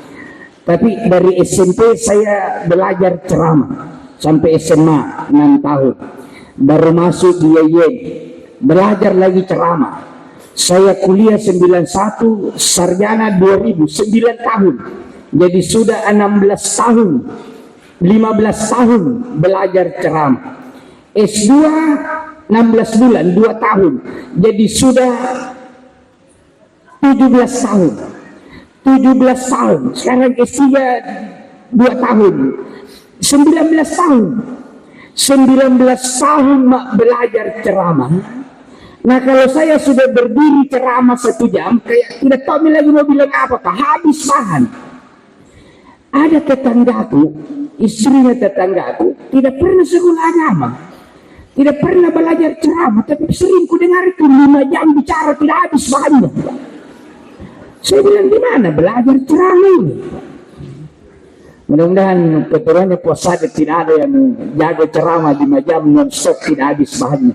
Tapi dari SMP saya belajar ceramah sampai SMA 6 tahun, baru masuk di IAIN belajar lagi ceramah. Saya kuliah 91, sarjana 2000, 9 tahun, jadi sudah 16 tahun. 15 tahun belajar ceramah. S2 16 bulan 2 tahun. Jadi sudah 17 tahun. 17 tahun. Sekarang S3 2 tahun. 19 tahun. 19 tahun belajar ceramah. Nah kalau saya sudah berdiri ceramah 1 jam, kayak tidak tahu lagi mau bilang apa, habis bahan. Ada tetanggaku, istrinya tetanggaku, tidak pernah sekolah agama, tidak pernah belajar ceramah, tapi sering ku dengar itu 5 jam bicara tidak habis bahannya. Saya bilang di mana belajar ceramah ini? Mudah-mudahan keturunannya puasa tidak ada yang jaga ceramah 5 jam non-stop tidak habis bahannya.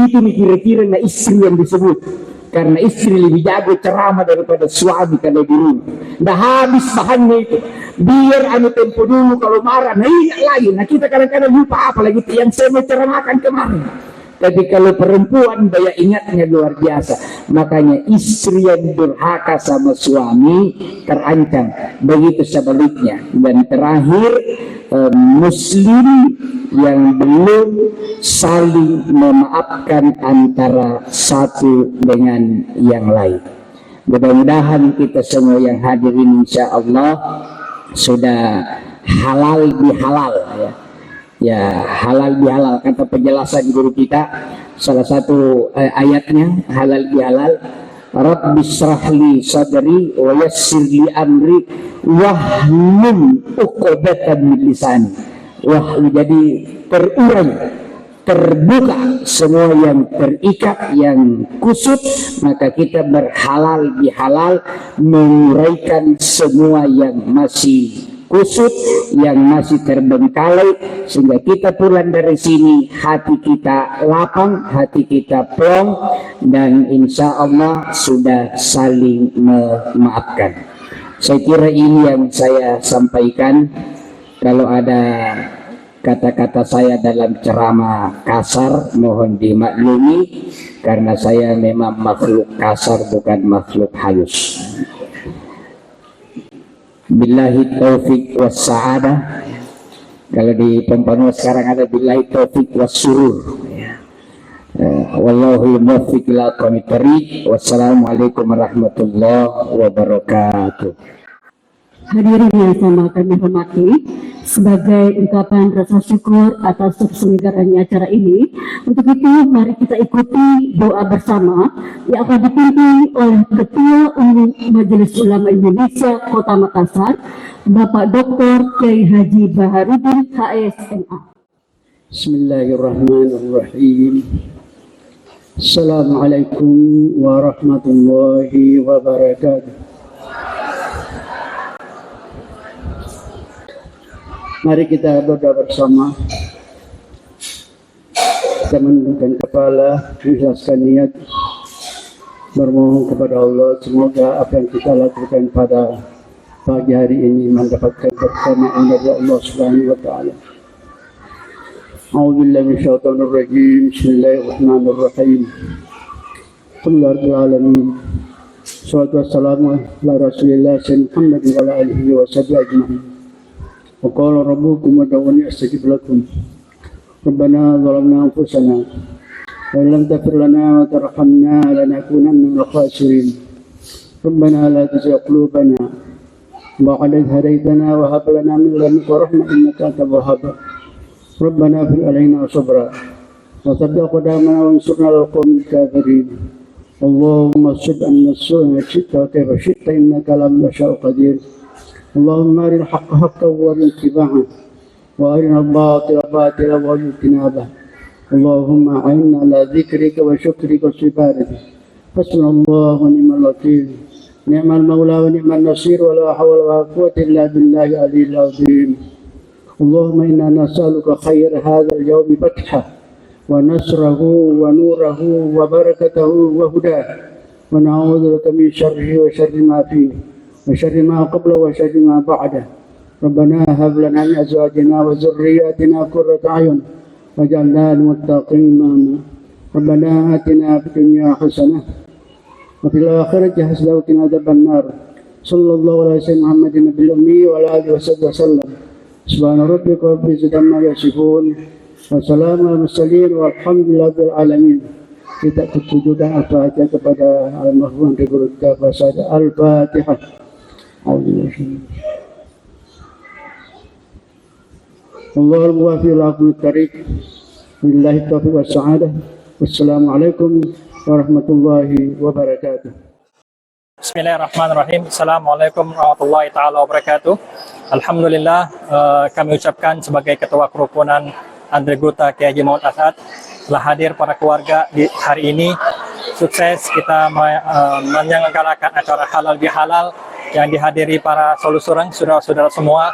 Itu kira-kira istri yang disebut. Karena istri lebih jago ceramah daripada suami kalau di rumah. Dah habis bahannya itu. Biar tempo dulu kalau marah, nah ingat lagi. Nah kita kadang-kadang lupa apa lagi yang saya mau ceramahkan kemarin. Tapi kalau perempuan daya ingatnya luar biasa. Makanya istri yang durhaka sama suami terancam. Begitu sebaliknya. Dan terakhir Muslim yang belum saling memaafkan antara satu dengan yang lain. Mudah-mudahan kita semua yang hadirin insya Allah sudah halal bihalal ya. Ya, halal bihalal kata penjelasan guru kita, salah satu ayatnya halal bihalal. Rabbi syrahli sadri wa yassir li amri wahlul 'uqdatam min lisani. Jadi terurai, terbuka semua yang terikat, yang kusut, maka kita berhalal bihalal menguraikan semua yang masih kusut, yang masih terbengkalai, sehingga kita pulang dari sini hati kita lapang, hati kita plong, dan insya Allah sudah saling memaafkan. Saya kira ini yang saya sampaikan. Kalau ada kata-kata saya dalam ceramah kasar, mohon dimaklumi, karena saya memang makhluk kasar, bukan makhluk halus. Billahi taufik was sa'adah. Kalau di Pompano sekarang ada billahi taufik was surur. Wallahul muwaffiq ila aqwamit thariq. Wassalamualaikum warahmatullahi wabarakatuh. Hadirin yang sama kami hormati, sebagai ungkapan rasa syukur atas terselenggaranya acara ini, untuk itu mari kita ikuti doa bersama yang akan dipimpin oleh Ketua Umum Majelis Ulama Indonesia Kota Makassar, Bapak Dr. Kiai Haji Baharudin HSMA. Bismillahirrahmanirrahim. Assalamualaikum warahmatullahi wabarakatuh. Mari kita berdoa bersama. Kita menundukkan kepala, mengikhlaskan niat, bermohon kepada Allah semoga apa yang kita lakukan pada pagi hari ini mendapatkan kebersamaan dari Allah Subhanahu wa taala. A'udzubillahi minasyaitonir rajim. Bismillahirrahmanirrahim. Alhamdulillahirabbil alamin. Wassalatu wassalamu ala Rasulillah Muhammad wa ala alihi wa sahbihi ajma'in. وقال ربكم ادعوني استجب لكم ربنا ظلمنا انفسنا وان لم تغفر لنا وترحمنا لنكونن من الخاسرين ربنا لا تزغ قلوبنا بعد إذ هديتنا وهب لنا من لدنك رحمة انك انت الوهاب ربنا اغفر علينا صبرا وثبت أقدامنا وانصرنا على القوم الكافرين اللهم اصرف عنا السوء ما شئت وكيف شئت انك لم تشاء قدير اللهم أرنا الحق حقا وارزقنا اتباعه وأرنا الباطل باطلا وارزقنا اجتنابه اللهم أعنا على ذكرك وشكرك وعبادتك حسبنا الله ونعم الوكيل نعم المولى ونعم النصير ولا حول ولا قوة إلا بالله العلي العظيم اللهم إنا نسألك خير هذا اليوم فتحه ونصره ونوره وبركته وهداه ونعوذ بك من شره وشر ما فيه وشر ما قبله وشر ما بعده ربنا هب لنا من أزواجنا وذرياتنا قرة أعين واجعلنا للمتقين إماما ربنا آتنا في الدنيا حسنة وفي الآخرة حسنة وقنا عذاب النار صلى الله على سيدنا محمد النبي الأمي وعلى آله وصحبه وسلم سبحان ربك رب العزة عما يصفون وسلام على المرسلين والحمد لله رب العالمين. Kita ketujukan Al-Fatihah kepada almarhum Guru Bapak saya. Al-Fatihah. Allahul muwaffiq ila aqwamit thariq. Billahi taufiq was sa'adah. Wassalamualaikum warahmatullahi wabarakatuh. Bismillahirrahmanirrahim. Assalamualaikum warahmatullahi taala wabarakatuh. Alhamdulillah, kami ucapkan sebagai Ketua Kerukunan Andre Gruta Kiai Haji Muhammad As'ad telah hadir para keluarga di hari ini. Sukses kita menyelenggarakan acara halal bihalal yang dihadiri para solusurang, saudara-saudara semua.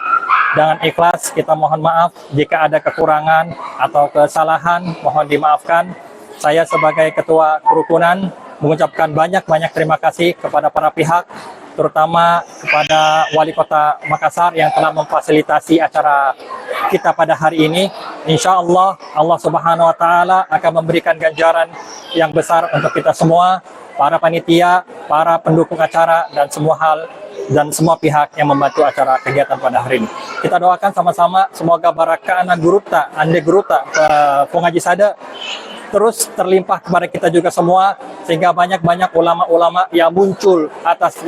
Dengan ikhlas kita mohon maaf jika ada kekurangan atau kesalahan, mohon dimaafkan. Saya sebagai Ketua Kerukunan mengucapkan banyak-banyak terima kasih kepada para pihak, terutama kepada Wali Kota Makassar yang telah memfasilitasi acara kita pada hari ini. Insya Allah, Allah Subhanahu wa Ta'ala akan memberikan ganjaran yang besar untuk kita semua, para panitia, para pendukung acara, dan semua hal dan semua pihak yang membantu acara kegiatan pada hari ini. Kita doakan sama-sama semoga barakah anak guruta, ande guruta, pengaji sada terus terlimpah kepada kita juga semua, sehingga banyak-banyak ulama-ulama yang muncul atas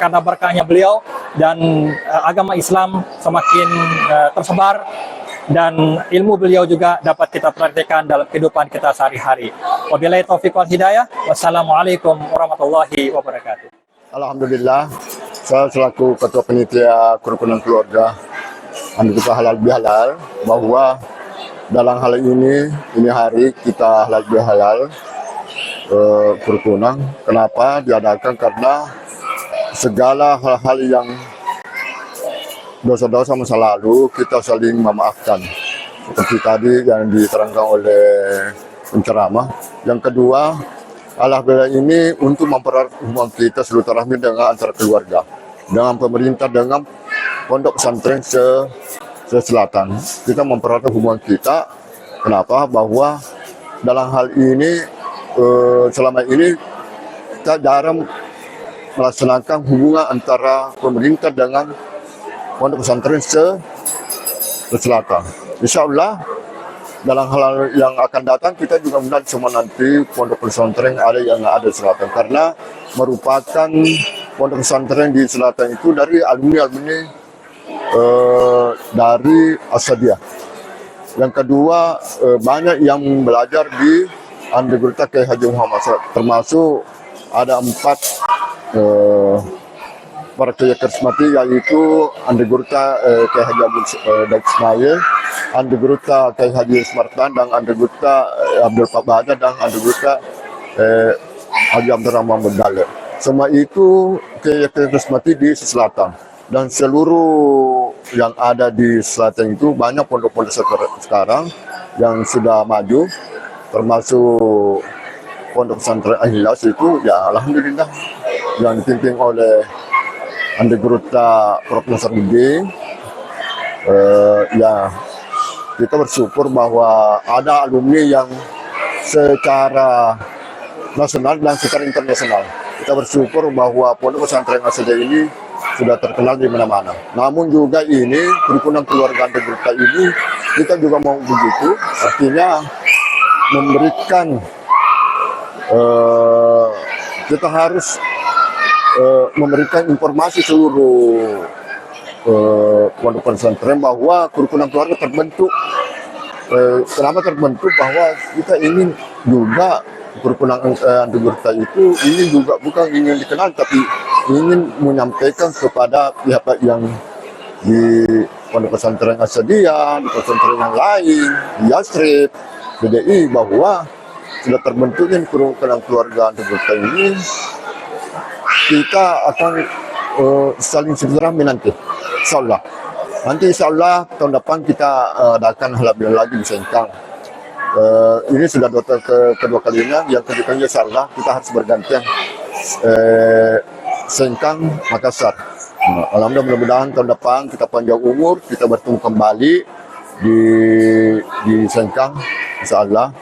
karena berkahnya beliau, dan agama Islam semakin tersebar, dan ilmu beliau juga dapat kita praktekkan dalam kehidupan kita sehari-hari. Wabillahi taufiq wal hidayah. Wassalamualaikum warahmatullahi wabarakatuh. Alhamdulillah, saya selaku Ketua Panitia Kerukunan Keluarga Andi Gurta Halal Bihalal, bahwa dalam hal ini hari kita halal bihalal kerukunan. Kenapa diadakan? Karena segala hal-hal yang dosa-dosa masa lalu kita saling memaafkan. Seperti tadi yang diterangkan oleh penceramah. Yang kedua, alhamdulillah ini untuk mempererat hubungan kita silaturahmi dengan antara keluarga, dengan pemerintah, dengan pondok pesantren selatan. Kita mempererat hubungan kita. Kenapa? Bahwa dalam hal ini selama ini kita jarang melaksanakan hubungan antara pemerintah dengan pondok pesantren selatan. Insya Allah dalam hal yang akan datang kita juga melihat semua nanti pondok pesantren ada yang ada di selatan, karena merupakan pondok pesantren di selatan itu dari alumni dari Asadiyah. Yang kedua, banyak yang belajar di Andi Gurta Kiai Haji Muhammad SAW, termasuk ada 4 para kiai karismatik, yaitu Andi Gurta Kiai Haji Daud Ismail, Andi Gurta Kiai Haji Smartan, dan Andi Gurta Abdul Fabada, dan Andi Gurta Haji Abdurrahman Bendale. Semua itu kiai karismatik di selatan. Dan seluruh yang ada di selatan itu banyak pondok-pondok sekarang yang sudah maju, termasuk pondok pesantren Al-Ikhlas itu ya alhamdulillah yang dipimpin oleh Andi Gurta Prof. Nasaruddin. Ya kita bersyukur bahwa ada alumni yang secara nasional dan secara internasional. Kita bersyukur bahwa pondok pesantren Asadiyah ini sudah terkenal di mana-mana. Namun juga ini kerukunan keluarga Andi Gurta ini kita juga mau begitu, artinya memberikan kita harus memberikan informasi seluruh pondok pesantren bahwa kerukunan keluarga terbentuk. Kenapa terbentuk? Bahwa kita ingin juga kerukunan Andi Gurta itu ini juga bukan ingin dikenal, tapi ingin menyampaikan kepada pihak yang di pondok pesantren Asadiyah, di pesantren yang lain, di Yasrib, BDI, bahwa sudah terbentuknya kerukunan keluarga Andi Gurta ini. Kita akan saling silaturahmi nanti, insya Allah. Nanti insya Allah tahun depan kita adakan halal bihalal lagi di Sengkang. Ini sudah kedua kalinya. Yang ketiga insya Allah kita harus bergantian Sengkang Makassar. Alhamdulillah, mudah-mudahan tahun depan kita panjang umur, kita bertemu kembali di Sengkang insya Allah.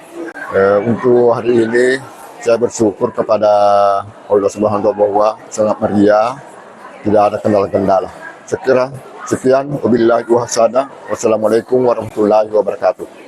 Untuk hari ini saya bersyukur kepada Allah Subhanahu wa Ta'ala bahwa sangat meriah, tidak ada kendala-kendala. Sekian, wabillahi wa hasada. Wassalamualaikum warahmatullahi wabarakatuh.